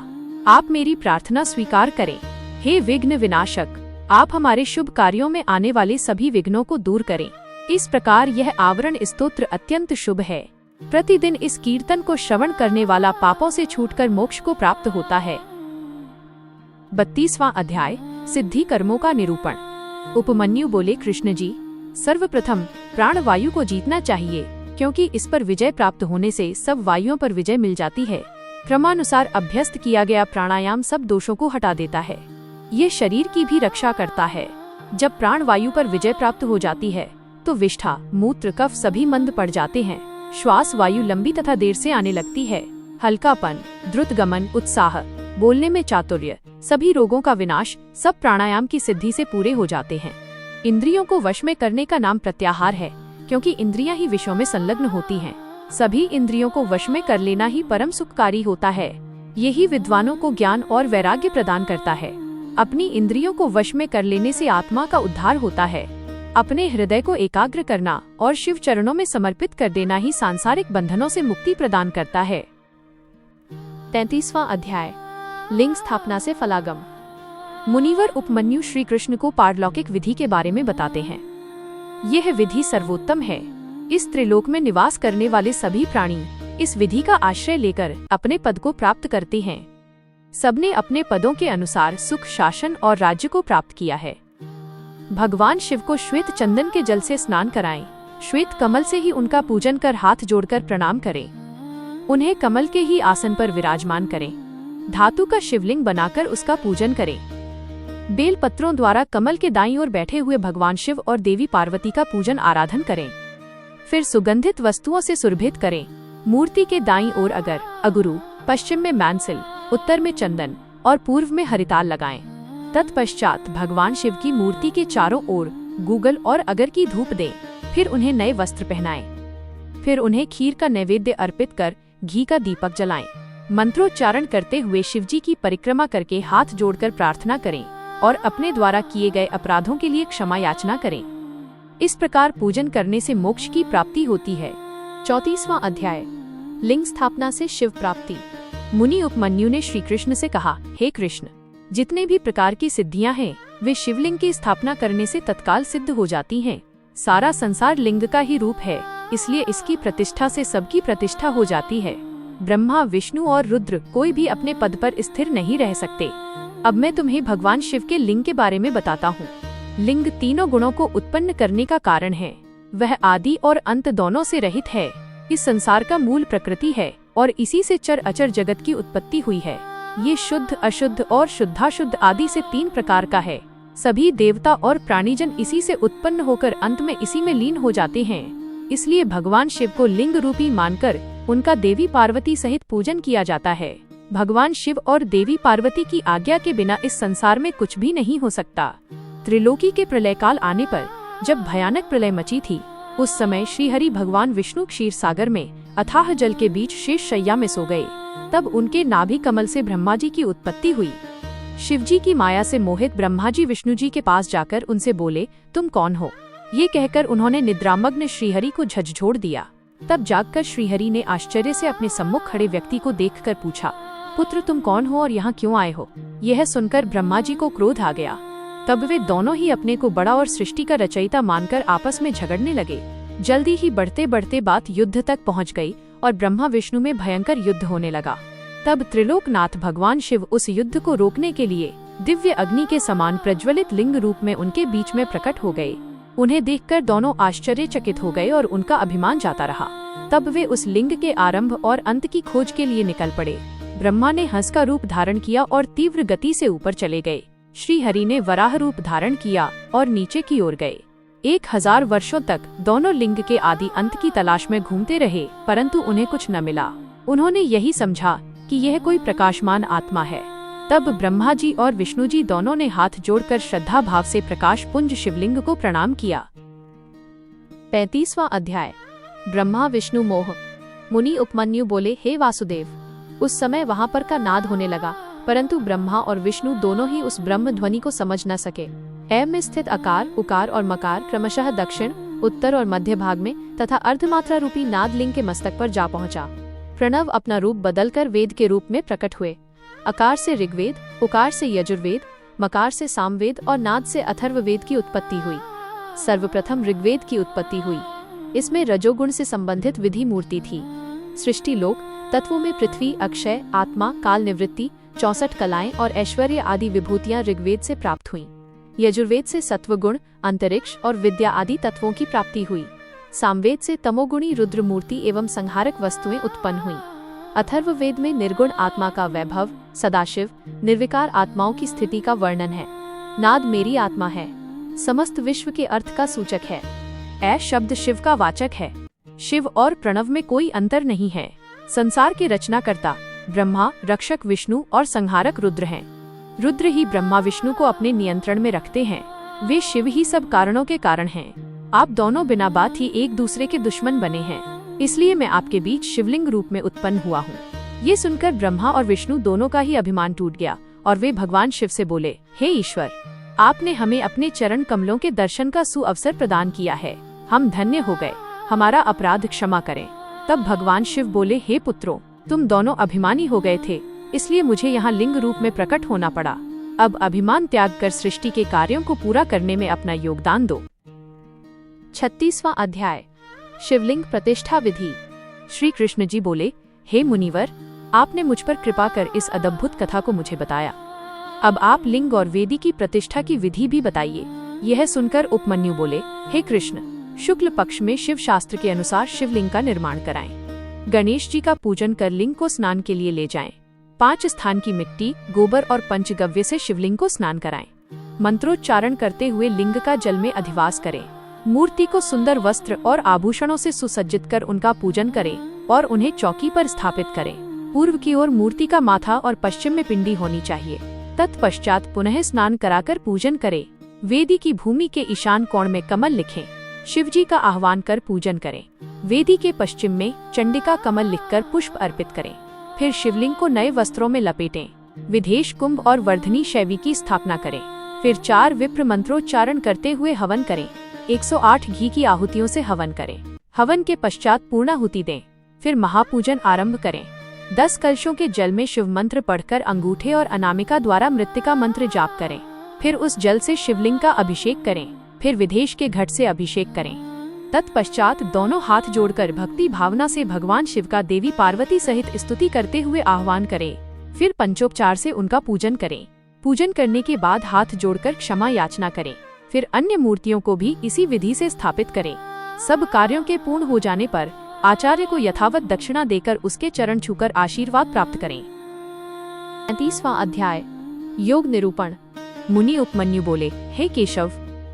आप मेरी प्रार्थना स्वीकार करें। हे विघ्न विनाशक, आप हमारे शुभ कार्यों में आने वाले सभी विघ्नों को दूर करें। इस प्रकार यह आवरण स्तोत्र अत्यंत शुभ है। प्रतिदिन इस कीर्तन को श्रवण करने वाला पापों से छूटकर मोक्ष को प्राप्त होता है। 32वां अध्याय, सिद्धि कर्मों का निरूपण। उपमन्यु बोले, कृष्ण जी, सर्वप्रथम प्राणवायु को जीतना चाहिए, क्योंकि इस पर विजय प्राप्त होने से सब वायुओं पर विजय मिल जाती है। क्रमानुसार अभ्यस्त किया गया प्राणायाम सब दोषों को हटा देता है। ये शरीर की भी रक्षा करता है। जब प्राणवायु पर विजय प्राप्त हो जाती है तो विष्ठा, मूत्र, कफ सभी मंद पड़ जाते हैं। श्वास वायु लंबी तथा देर से आने लगती है। हल्कापन, द्रुत गमन, उत्साह, बोलने में चातुर्य, सभी रोगों का विनाश सब प्राणायाम की सिद्धि से पूरे हो जाते हैं। इंद्रियों को वश में करने का नाम प्रत्याहार है, क्योंकि इंद्रियां ही विषयों में संलग्न होती हैं। सभी इंद्रियों को वश में कर लेना ही परम सुखकारी होता है। यही विद्वानों को ज्ञान और वैराग्य प्रदान करता है। अपनी इंद्रियों को वश में कर लेने से आत्मा का उद्धार होता है। अपने हृदय को एकाग्र करना और शिव चरणों में समर्पित कर देना ही सांसारिक बंधनों से मुक्ति प्रदान करता है। 33वां अध्याय, लिंग स्थापना से फलागम। मुनिवर उपमन्यु श्री कृष्ण को पारलौकिक विधि के बारे में बताते हैं। यह विधि सर्वोत्तम है। इस त्रिलोक में निवास करने वाले सभी प्राणी इस विधि का आश्रय लेकर अपने पद को प्राप्त करते हैं। सबने अपने पदों के अनुसार सुख, शासन और राज्य को प्राप्त किया है। भगवान शिव को श्वेत चंदन के जल से स्नान कराएं। श्वेत कमल से ही उनका पूजन कर हाथ जोड़कर प्रणाम करें। उन्हें कमल के ही आसन पर विराजमान करें। धातु का शिवलिंग बनाकर उसका पूजन करें। बेल पत्रों द्वारा कमल के दाईं ओर बैठे हुए भगवान शिव और देवी पार्वती का पूजन आराधन करें। फिर सुगंधित वस्तुओं से सुरभित करें। मूर्ति के दाईं ओर अगर, अगुरु, पश्चिम में मैनसिल, उत्तर में चंदन और पूर्व में हरिताल लगाएं। तत्पश्चात भगवान शिव की मूर्ति के चारों ओर गूगल और अगर की धूप दें। फिर उन्हें नए वस्त्र पहनाएं। फिर उन्हें खीर का नैवेद्य अर्पित कर घी का दीपक जलाएं। मंत्रोच्चारण करते हुए शिवजी की परिक्रमा करके हाथ जोड़कर प्रार्थना करें और अपने द्वारा किए गए अपराधों के लिए क्षमा याचना करें। इस प्रकार पूजन करने से मोक्ष की प्राप्ति होती है। 34वां अध्याय, लिंग स्थापना से शिव प्राप्ति। मुनि उपमन्यु ने श्री कृष्ण से कहा, हे कृष्ण, जितने भी प्रकार की सिद्धियां हैं वे शिवलिंग की स्थापना करने से तत्काल सिद्ध हो जाती हैं। सारा संसार लिंग का ही रूप है, इसलिए इसकी प्रतिष्ठा से सबकी प्रतिष्ठा हो जाती है। ब्रह्मा, विष्णु और रुद्र कोई भी अपने पद पर स्थिर नहीं रह सकते। अब मैं तुम्हें भगवान शिव के लिंग के बारे में बताता हूँ। लिंग तीनों गुणों को उत्पन्न करने का कारण है। वह आदि और अंत दोनों से रहित है। इस संसार का मूल प्रकृति है और इसी से चर अचर जगत की उत्पत्ति हुई है। ये शुद्ध, अशुद्ध और शुद्धाशुद्ध आदि से 3 प्रकार का है। सभी देवता और प्राणीजन इसी से उत्पन्न होकर अंत में इसी में लीन हो जाते हैं। इसलिए भगवान शिव को लिंग रूपी मानकर उनका देवी पार्वती सहित पूजन किया जाता है। भगवान शिव और देवी पार्वती की आज्ञा के बिना इस संसार में कुछ भी नहीं हो सकता। त्रिलोकी के प्रलय काल आने पर जब भयानक प्रलय मची थी, उस समय श्रीहरि भगवान विष्णु क्षीर सागर में अथाह जल के बीच शेष शैया में सो गए। तब उनके नाभि कमल से ब्रह्मा जी की उत्पत्ति हुई। शिवजी की माया से मोहित ब्रह्मा जी विष्णु जी के पास जाकर उनसे बोले, तुम कौन हो? ये कहकर उन्होंने निद्रामग्न श्रीहरि को झकझोर दिया। तब जागकर श्रीहरि ने आश्चर्य से अपने सम्मुख खड़े व्यक्ति को देखकर पूछा, पुत्र तुम कौन हो और यहाँ क्यों आए हो? यह सुनकर ब्रह्मा जी को क्रोध आ गया। तब वे दोनों ही अपने को बड़ा और सृष्टि का रचयिता मानकर आपस में झगड़ने लगे। जल्दी ही बढ़ते बढ़ते बात युद्ध तक पहुँच गई और ब्रह्मा विष्णु में भयंकर युद्ध होने लगा। तब त्रिलोकनाथ भगवान शिव उस युद्ध को रोकने के लिए दिव्य अग्नि के समान प्रज्वलित लिंग रूप में उनके बीच में प्रकट हो गए। उन्हें देखकर दोनों आश्चर्यचकित हो गए और उनका अभिमान जाता रहा। तब वे उस लिंग के आरंभ और अंत की खोज के लिए निकल पड़े। ब्रह्मा ने हंस का रूप धारण किया और तीव्र गति से ऊपर चले गए। श्री हरि ने वराह रूप धारण किया और नीचे की ओर गए। 1000 वर्षों तक दोनों लिंग के आदि अंत की तलाश में घूमते रहे, परंतु उन्हें कुछ न मिला। उन्होंने यही समझा कि यह कोई प्रकाशमान आत्मा है। तब ब्रह्मा जी और विष्णु जी दोनों ने हाथ जोड़कर श्रद्धा भाव से प्रकाश पुंज शिवलिंग को प्रणाम किया। 35वां अध्याय। ब्रह्मा विष्णु मोह। मुनि उपमन्यु बोले, हे वासुदेव। उस समय वहां पर का नाद होने लगा, परंतु ब्रह्मा और विष्णु दोनों ही उस ब्रह्म ध्वनि को समझ न सके। ऐ में स्थित अकार, उकार और मकार क्रमशः दक्षिण, उत्तर और मध्य भाग में तथा अर्धमात्रा रूपी नाद लिंग के मस्तक पर जा पहुंचा। प्रणव अपना रूप बदलकर वेद के रूप में प्रकट हुए। अकार से ऋग्वेद, उकार से यजुर्वेद, मकार से सामवेद और नाद से अथर्ववेद की उत्पत्ति हुई। सर्वप्रथम ऋग्वेद की उत्पत्ति हुई। इसमें रजोगुण से संबंधित विधि मूर्ति थी। सृष्टि लोक तत्वों में पृथ्वी, अक्षय, आत्मा, काल निवृत्ति, 64 कलाएं और ऐश्वर्य आदि विभूतियां ऋग्वेद से प्राप्त हुईं। यजुर्वेद से सत्वगुण, अंतरिक्ष और विद्या आदि तत्वों की प्राप्ति हुई। सामवेद से तमोगुणी रुद्र मूर्ति एवं संहारक वस्तुएं उत्पन्न हुईं। अथर्ववेद में निर्गुण आत्मा का वैभव, सदाशिव, निर्विकार आत्माओं की स्थिति का वर्णन है। नाद मेरी आत्मा है, समस्त विश्व के अर्थ का सूचक है। ऐ शब्द शिव का वाचक है। शिव और प्रणव में कोई अंतर नहीं है। संसार के रचनाकर्ता ब्रह्मा, रक्षक विष्णु और संहारक रुद्र हैं। रुद्र ही ब्रह्मा विष्णु को अपने नियंत्रण में रखते हैं। वे शिव ही सब कारणों के कारण हैं। आप दोनों बिना बात ही एक दूसरे के दुश्मन बने हैं, इसलिए मैं आपके बीच शिवलिंग रूप में उत्पन्न हुआ हूँ। ये सुनकर ब्रह्मा और विष्णु दोनों का ही अभिमान टूट गया और वे भगवान शिव से बोले, हे ईश्वर, आपने हमें अपने चरण कमलों के दर्शन का सुअवसर प्रदान किया है। हम धन्य हो गए, हमारा अपराध क्षमा करें। तब भगवान शिव बोले, हे पुत्रों, तुम दोनों अभिमानी हो गए थे, इसलिए मुझे यहाँ लिंग रूप में प्रकट होना पड़ा। अब अभिमान त्याग कर सृष्टि के कार्यों को पूरा करने में अपना योगदान दो। 36वां अध्याय। शिवलिंग प्रतिष्ठा विधि। श्री कृष्ण जी बोले, हे मुनिवर, आपने मुझ पर कृपा कर इस अद्भुत कथा को मुझे बताया। अब आप लिंग और वेदी की प्रतिष्ठा की विधि भी बताइए। यह सुनकर उपमन्यु बोले, हे कृष्ण, शुक्ल पक्ष में शिव शास्त्र के अनुसार शिवलिंग का निर्माण कराएं। गणेश जी का पूजन कर लिंग को स्नान के लिए ले जाएं। 5 स्थान की मिट्टी, गोबर और पंचगव्य से शिवलिंग को स्नान कराएं। मंत्रोच्चारण करते हुए लिंग का जल में अधिवास करें। मूर्ति को सुंदर वस्त्र और आभूषणों से सुसज्जित कर उनका पूजन करें और उन्हें चौकी पर स्थापित करें। पूर्व की ओर मूर्ति का माथा और पश्चिम में पिंडी होनी चाहिए। तत्पश्चात पुनः स्नान कराकर पूजन करें। वेदी की भूमि के ईशान कोण में कमल लिखें। शिवजी का आह्वान कर पूजन करें। वेदी के पश्चिम में चंडिका कमल लिखकर पुष्प अर्पित करें। फिर शिवलिंग को नए वस्त्रों में लपेटें। विदेश कुंभ और वर्धनी शैवी की स्थापना करें। फिर 4 विप्र मंत्रोच्चारण करते हुए हवन करें। 108 घी की आहुतियों से हवन करें। हवन के पश्चात पूर्णाहुति दें। फिर महापूजन आरंभ करें। 10 कलशों के जल में शिव मंत्र पढ़कर अंगूठे और अनामिका द्वारा मृत्तिका मंत्र जाप करें। फिर उस जल से शिवलिंग का अभिषेक करें। फिर विदेश के घट से अभिषेक करें। तत्पश्चात दोनों हाथ जोड़कर भक्ति भावना से भगवान शिव का देवी पार्वती सहित स्तुति करते हुए आह्वान करें। फिर पंचोपचार से उनका पूजन करें। पूजन करने के बाद हाथ जोड़कर क्षमा याचना करें। फिर अन्य मूर्तियों को भी इसी विधि से स्थापित करें। सब कार्यों के पूर्ण हो जाने पर आचार्य को यथावत दक्षिणा देकर उसके चरण छूकर आशीर्वाद प्राप्त करें। 35वां अध्याय। योग निरूपण। मुनि उपमन्यु बोले, हे केशव,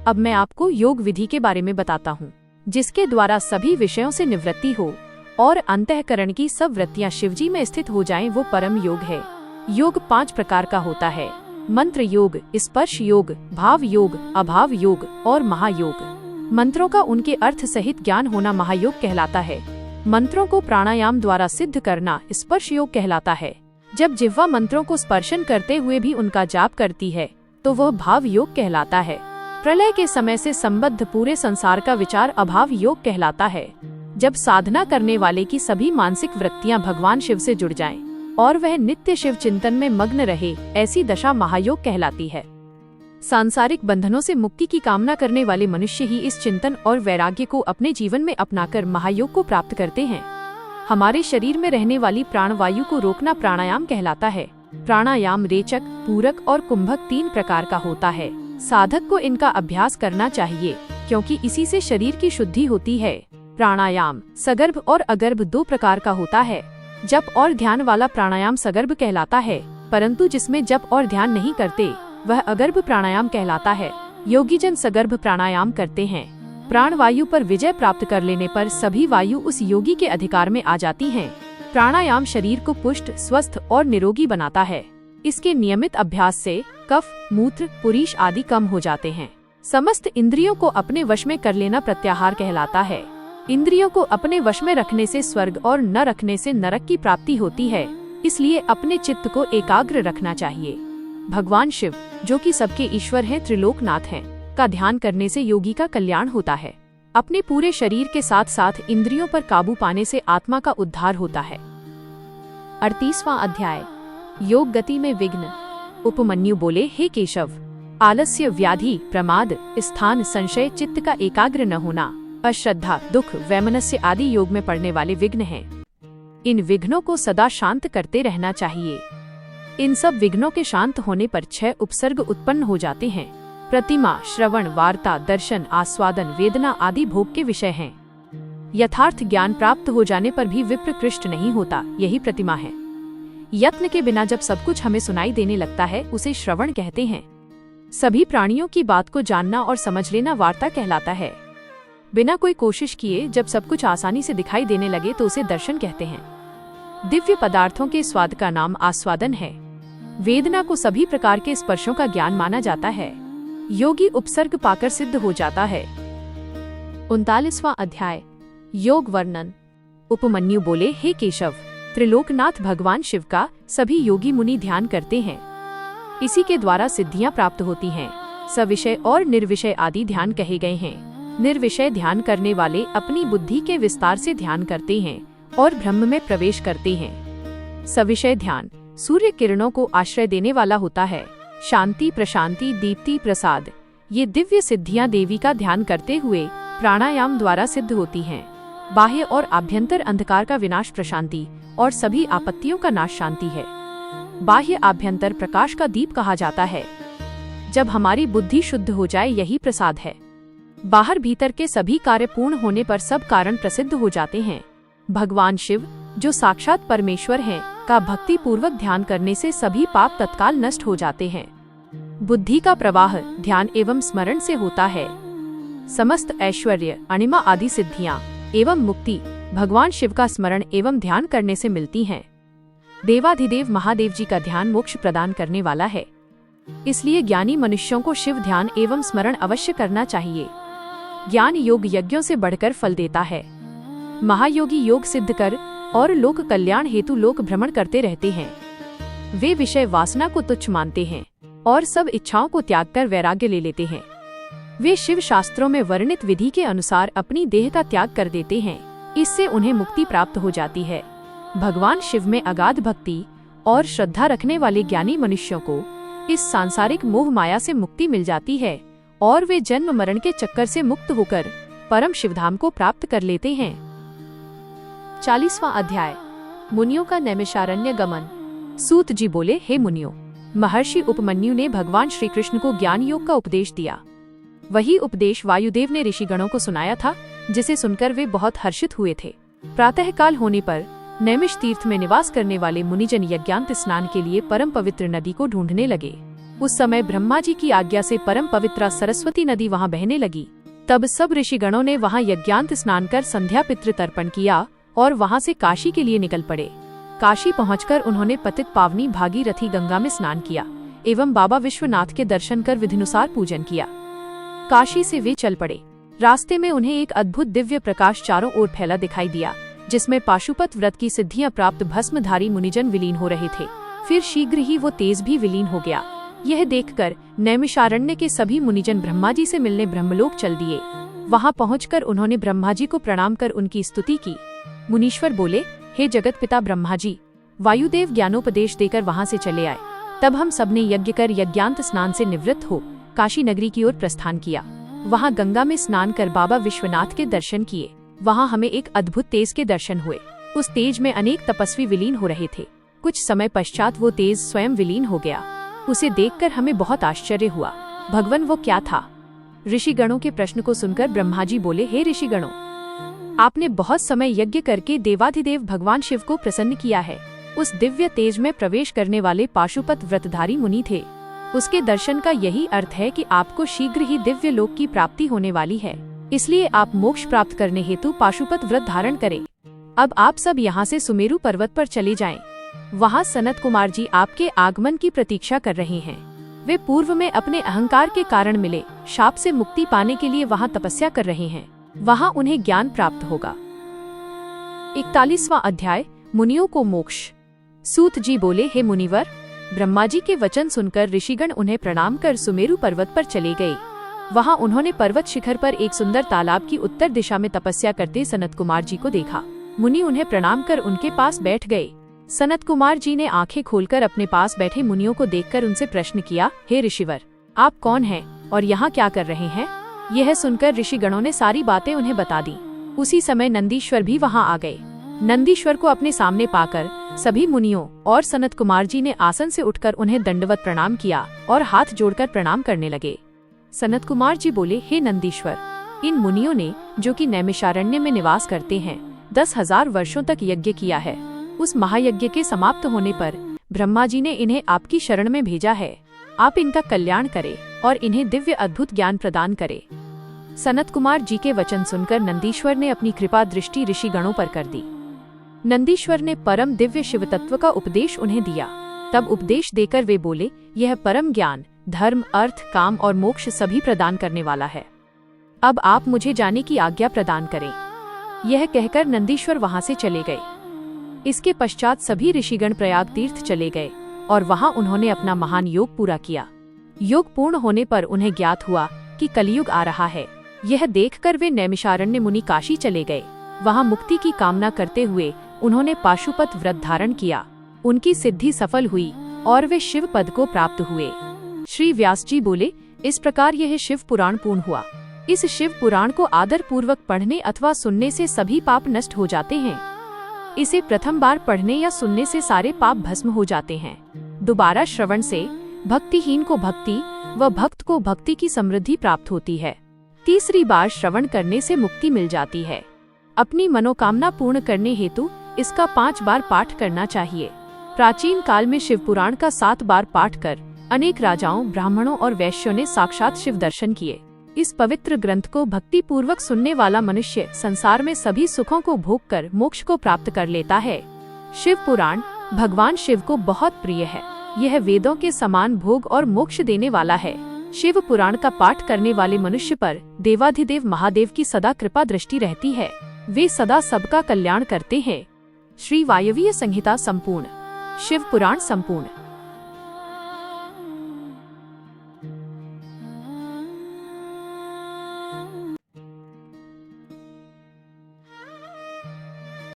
अब मैं आपको योग विधि के बारे में बताता हूँ, जिसके द्वारा सभी विषयों से निवृत्ति हो और अंतःकरण की सब वृत्तियां शिवजी में स्थित हो जाएं, वो परम योग है। योग 5 प्रकार का होता है: मंत्र योग, स्पर्श योग, भाव योग, अभाव योग और महायोग। मंत्रों का उनके अर्थ सहित ज्ञान होना महायोग कहलाता है। मंत्रों को प्राणायाम द्वारा सिद्ध करना स्पर्श योग कहलाता है। जब जिह्वा मंत्रों को स्पर्शन करते हुए भी उनका जाप करती है तो वह भाव योग कहलाता है। प्रलय के समय से संबद्ध पूरे संसार का विचार अभाव योग कहलाता है। जब साधना करने वाले की सभी मानसिक वृत्तियां भगवान शिव से जुड़ जाएं और वह नित्य शिव चिंतन में मग्न रहे, ऐसी दशा महायोग कहलाती है। सांसारिक बंधनों से मुक्ति की कामना करने वाले मनुष्य ही इस चिंतन और वैराग्य को अपने जीवन में अपनाकर महायोग को प्राप्त करते हैं। हमारे शरीर में रहने वाली प्राणवायु को रोकना प्राणायाम कहलाता है। प्राणायाम रेचक, पूरक और कुंभक 3 प्रकार का होता है। साधक को इनका अभ्यास करना चाहिए, क्योंकि इसी से शरीर की शुद्धि होती है। प्राणायाम सगर्भ और अगर्भ 2 प्रकार का होता है। जप और ध्यान वाला प्राणायाम सगर्भ कहलाता है, परंतु जिसमें जप और ध्यान नहीं करते वह अगर्भ प्राणायाम कहलाता है। योगी जन सगर्भ प्राणायाम करते हैं। प्राण वायु पर विजय प्राप्त कर लेने पर सभी वायु उस योगी के अधिकार में आ जाती हैं। प्राणायाम शरीर को पुष्ट, स्वस्थ और निरोगी बनाता है। इसके नियमित अभ्यास से कफ, मूत्र, पुरीश आदि कम हो जाते हैं। समस्त इंद्रियों को अपने वश में कर लेना प्रत्याहार कहलाता है। इंद्रियों को अपने वश में रखने से स्वर्ग और न रखने से नरक की प्राप्ति होती है। इसलिए अपने चित्त को एकाग्र रखना चाहिए। भगवान शिव, जो कि सबके ईश्वर हैं, त्रिलोकनाथ हैं, का ध्यान करने से योगी का कल्याण होता है। अपने पूरे शरीर के साथ साथ इंद्रियों पर काबू पाने से आत्मा का उद्धार होता है। 38वां अध्याय, योग गति में विघ्न। उपमन्यु बोले, हे केशव, आलस्य, व्याधि, प्रमाद, स्थान, संशय, चित्त का एकाग्र न होना, अश्रद्धा, दुख, वैमनस्य आदि योग में पड़ने वाले विघ्न हैं। इन विघ्नों को सदा शांत करते रहना चाहिए। इन सब विघ्नों के शांत होने पर 6 उपसर्ग उत्पन्न हो जाते हैं। प्रतिमा, श्रवण, वार्ता, दर्शन, आस्वादन, वेदना आदि भोग के विषय हैं। यथार्थ ज्ञान प्राप्त हो जाने पर भी विप्र कृष्ट नहीं होता, यही प्रतिमा है। यत्न के बिना जब सब कुछ हमें सुनाई देने लगता है, उसे श्रवण कहते हैं। सभी प्राणियों की बात को जानना और समझ लेना वार्ता कहलाता है। बिना कोई कोशिश किए जब सब कुछ आसानी से दिखाई देने लगे तो उसे दर्शन कहते हैं। दिव्य पदार्थों के स्वाद का नाम आस्वादन है। वेदना को सभी प्रकार के स्पर्शों का ज्ञान माना जाता है। योगी उपसर्ग पाकर सिद्ध हो जाता है। 39वां अध्याय, योग वर्णन। उपमन्यु बोले, हे केशव, त्रिलोकनाथ भगवान शिव का सभी योगी मुनि ध्यान करते हैं। इसी के द्वारा सिद्धियां प्राप्त होती हैं। सविषय और निर्विषय आदि ध्यान कहे गए हैं। निर्विषय ध्यान करने वाले अपनी बुद्धि के विस्तार से ध्यान करते हैं और ब्रह्म में प्रवेश करते हैं। सविषय ध्यान सूर्य किरणों को आश्रय देने वाला होता है। शांति, प्रशांति, दीप्ति, प्रसाद, ये दिव्य सिद्धियां देवी का ध्यान करते हुए प्राणायाम द्वारा सिद्ध होती हैं। बाह्य और आभ्यंतर अंधकार का विनाश प्रशांति और सभी आपत्तियों का नाश शांति है। बाह्य आभ्यंतर प्रकाश का दीप कहा जाता है। जब हमारी बुद्धि शुद्ध हो जाए, यही प्रसाद है। बाहर भीतर के सभी कार्य पूर्ण होने पर सब कारण प्रसिद्ध हो जाते हैं। भगवान शिव, जो साक्षात परमेश्वर हैं, का भक्ति पूर्वक ध्यान करने से सभी पाप तत्काल नष्ट हो जाते हैं। बुद्धि का प्रवाह ध्यान एवं स्मरण से होता है। समस्त ऐश्वर्य, अणिमा आदि सिद्धियां एवं मुक्ति भगवान शिव का स्मरण एवं ध्यान करने से मिलती हैं। देवाधिदेव महादेव जी का ध्यान मोक्ष प्रदान करने वाला है। इसलिए ज्ञानी मनुष्यों को शिव ध्यान एवं स्मरण अवश्य करना चाहिए। ज्ञान योग यज्ञों से बढ़कर फल देता है। महायोगी योग सिद्ध कर और लोक कल्याण हेतु लोक भ्रमण करते रहते हैं। वे विषय वासना को तुच्छ मानते हैं और सब इच्छाओं को त्याग कर वैराग्य ले लेते हैं। वे शिव शास्त्रों में वर्णित विधि के अनुसार अपनी देह का त्याग कर देते हैं। इससे उन्हें मुक्ति प्राप्त हो जाती है। भगवान शिव में अगाध भक्ति और श्रद्धा रखने वाले ज्ञानी मनुष्यों को इस सांसारिक मोह माया से मुक्ति मिल जाती है और वे जन्म मरण के चक्कर से मुक्त होकर परम शिवधाम को प्राप्त कर लेते हैं। 40वां अध्याय, मुनियों का नैमिषारण्य गमन। सूत जी बोले, हे मुनियों, महर्षि उपमन्यु ने भगवान श्री कृष्ण को ज्ञान योग का उपदेश दिया। वही उपदेश वायुदेव ने ऋषिगणों को सुनाया था, जिसे सुनकर वे बहुत हर्षित हुए थे। प्रातः काल होने पर नैमिष तीर्थ में निवास करने वाले मुनिजन यज्ञांत स्नान के लिए परम पवित्र नदी को ढूंढने लगे। उस समय ब्रह्मा जी की आज्ञा से परम पवित्र सरस्वती नदी वहां बहने लगी। तब सब ऋषिगणों ने वहां यज्ञांत स्नान कर संध्या पितृ तर्पण किया और वहां से काशी के लिए निकल पड़े। काशी पहुंचकर उन्होंने पतित पावनी भागीरथी गंगा में स्नान किया एवं बाबा विश्वनाथ के दर्शन कर विधिनुसार पूजन किया। काशी से वे चल पड़े। रास्ते में उन्हें एक अद्भुत दिव्य प्रकाश चारों ओर फैला दिखाई दिया, जिसमें पाशुपत व्रत की सिद्धियां प्राप्त भस्मधारी मुनिजन विलीन हो रहे थे। फिर शीघ्र ही वो तेज भी विलीन हो गया। यह देखकर नैमिषारण्य के सभी मुनिजन ब्रह्मा जी से मिलने ब्रह्मलोक चल दिए। वहां पहुंचकर उन्होंने ब्रह्मा जी को प्रणाम कर उनकी स्तुति की। मुनीश्वर बोले, हे जगत पिता ब्रह्मा जी, वायुदेव ज्ञानोपदेश देकर वहां से चले आए। तब हम सबने यज्ञ कर यज्ञांत स्नान से निवृत्त हो काशी नगरी की ओर प्रस्थान किया। वहां गंगा में स्नान कर बाबा विश्वनाथ के दर्शन किए। वहां हमें एक अद्भुत तेज के दर्शन हुए। उस तेज में अनेक तपस्वी विलीन हो रहे थे। कुछ समय पश्चात वो तेज स्वयं विलीन हो गया। उसे देखकर हमें बहुत आश्चर्य हुआ। भगवान, वो क्या था? ऋषिगणों के प्रश्न को सुनकर ब्रह्मा जी बोले, हे ऋषिगणों, आपने बहुत समय यज्ञ करके देवाधिदेव भगवान शिव को प्रसन्न किया है। उस दिव्य तेज में प्रवेश करने वाले पाशुपत व्रतधारी मुनि थे। उसके दर्शन का यही अर्थ है कि आपको शीघ्र ही दिव्य लोक की प्राप्ति होने वाली है। इसलिए आप मोक्ष प्राप्त करने हेतु पाशुपत व्रत धारण करें। अब आप सब यहाँ से सुमेरु पर्वत पर चले जाएं। वहाँ सनत कुमार जी आपके आगमन की प्रतीक्षा कर रहे हैं। वे पूर्व में अपने अहंकार के कारण मिले शाप से मुक्ति पाने के लिए वहाँ तपस्या कर रहे हैं। वहाँ उन्हें ज्ञान प्राप्त होगा। 41वां अध्याय, मुनियों को मोक्ष। सूत जी बोले, हे मुनिवर, ब्रह्मा जी के वचन सुनकर ऋषिगण उन्हें प्रणाम कर सुमेरु पर्वत पर चले गए। वहाँ उन्होंने पर्वत शिखर पर एक सुंदर तालाब की उत्तर दिशा में तपस्या करते सनत कुमार जी को देखा। मुनि उन्हें प्रणाम कर उनके पास बैठ गए। सनत कुमार जी ने आंखें खोलकर अपने पास बैठे मुनियों को देखकर उनसे प्रश्न किया, हे ऋषिवर, आप कौन हैं और यहाँ क्या कर रहे हैं? यह सुनकर ऋषिगणों ने सारी बातें उन्हें बता दी। उसी समय नंदीश्वर भी वहाँ आ गए। नंदीश्वर को अपने सामने पाकर सभी मुनियों और सनत कुमार जी ने आसन से उठकर उन्हें दंडवत प्रणाम किया और हाथ जोड़कर प्रणाम करने लगे। सनत कुमार जी बोले, हे नंदीश्वर, इन मुनियों ने, जो कि नैमिषारण्य में निवास करते हैं, 10,000 वर्षों तक यज्ञ किया है। उस महायज्ञ के समाप्त होने पर ब्रह्मा जी ने इन्हें आपकी शरण में भेजा है। आप इनका कल्याण करें और इन्हें दिव्य अद्भुत ज्ञान प्रदान करें। सनत कुमार जी के वचन सुनकर नंदीश्वर ने अपनी कृपा दृष्टि ऋषिगणों पर कर दी। नंदीश्वर ने परम दिव्य शिव तत्व का उपदेश उन्हें दिया। तब उपदेश देकर वे बोले, यह परम ज्ञान धर्म, अर्थ, काम और मोक्ष सभी प्रदान करने वाला है। अब आप मुझे जाने की आज्ञा प्रदान करें। यह कहकर नंदीश्वर वहां से चले गए। इसके पश्चात सभी ऋषिगण प्रयाग तीर्थ चले गए और वहां उन्होंने अपना महान योग पूरा किया। योग पूर्ण होने पर उन्हें ज्ञात हुआ कि कलियुग आ रहा है। यह देखकर वे नैमिषारण्य मुनि काशी चले गए। वहां मुक्ति की कामना करते हुए उन्होंने पाशुपत व्रत धारण किया। उनकी सिद्धि सफल हुई और वे शिव पद को प्राप्त हुए। श्री व्यास जी बोले, इस प्रकार यह शिव पुराण पूर्ण हुआ। इस शिव पुराण को आदर पूर्वक पढ़ने अथवा सुनने से सभी पाप नष्ट हो जाते हैं। इसे प्रथम बार पढ़ने या सुनने से सारे पाप भस्म हो जाते हैं। दोबारा श्रवण से भक्तिहीन को भक्ति व भक्त को भक्ति की समृद्धि प्राप्त होती है। तीसरी बार श्रवण करने से मुक्ति मिल जाती है। अपनी मनोकामना पूर्ण करने हेतु इसका 5 बार पाठ करना चाहिए। प्राचीन काल में शिव पुराण का 7 बार पाठ कर अनेक राजाओं, ब्राह्मणों और वैश्यों ने साक्षात शिव दर्शन किए। इस पवित्र ग्रंथ को भक्ति पूर्वक सुनने वाला मनुष्य संसार में सभी सुखों को भोग कर मोक्ष को प्राप्त कर लेता है। शिव पुराण भगवान शिव को बहुत प्रिय है। यह वेदों के समान भोग और मोक्ष देने वाला है। शिव पुराण का पाठ करने वाले मनुष्य पर देवाधिदेव महादेव की सदा कृपा दृष्टि रहती है। वे सदा सबका कल्याण करते हैं। श्री वायवीय संहिता संपूर्ण। शिव पुराण संपूर्ण।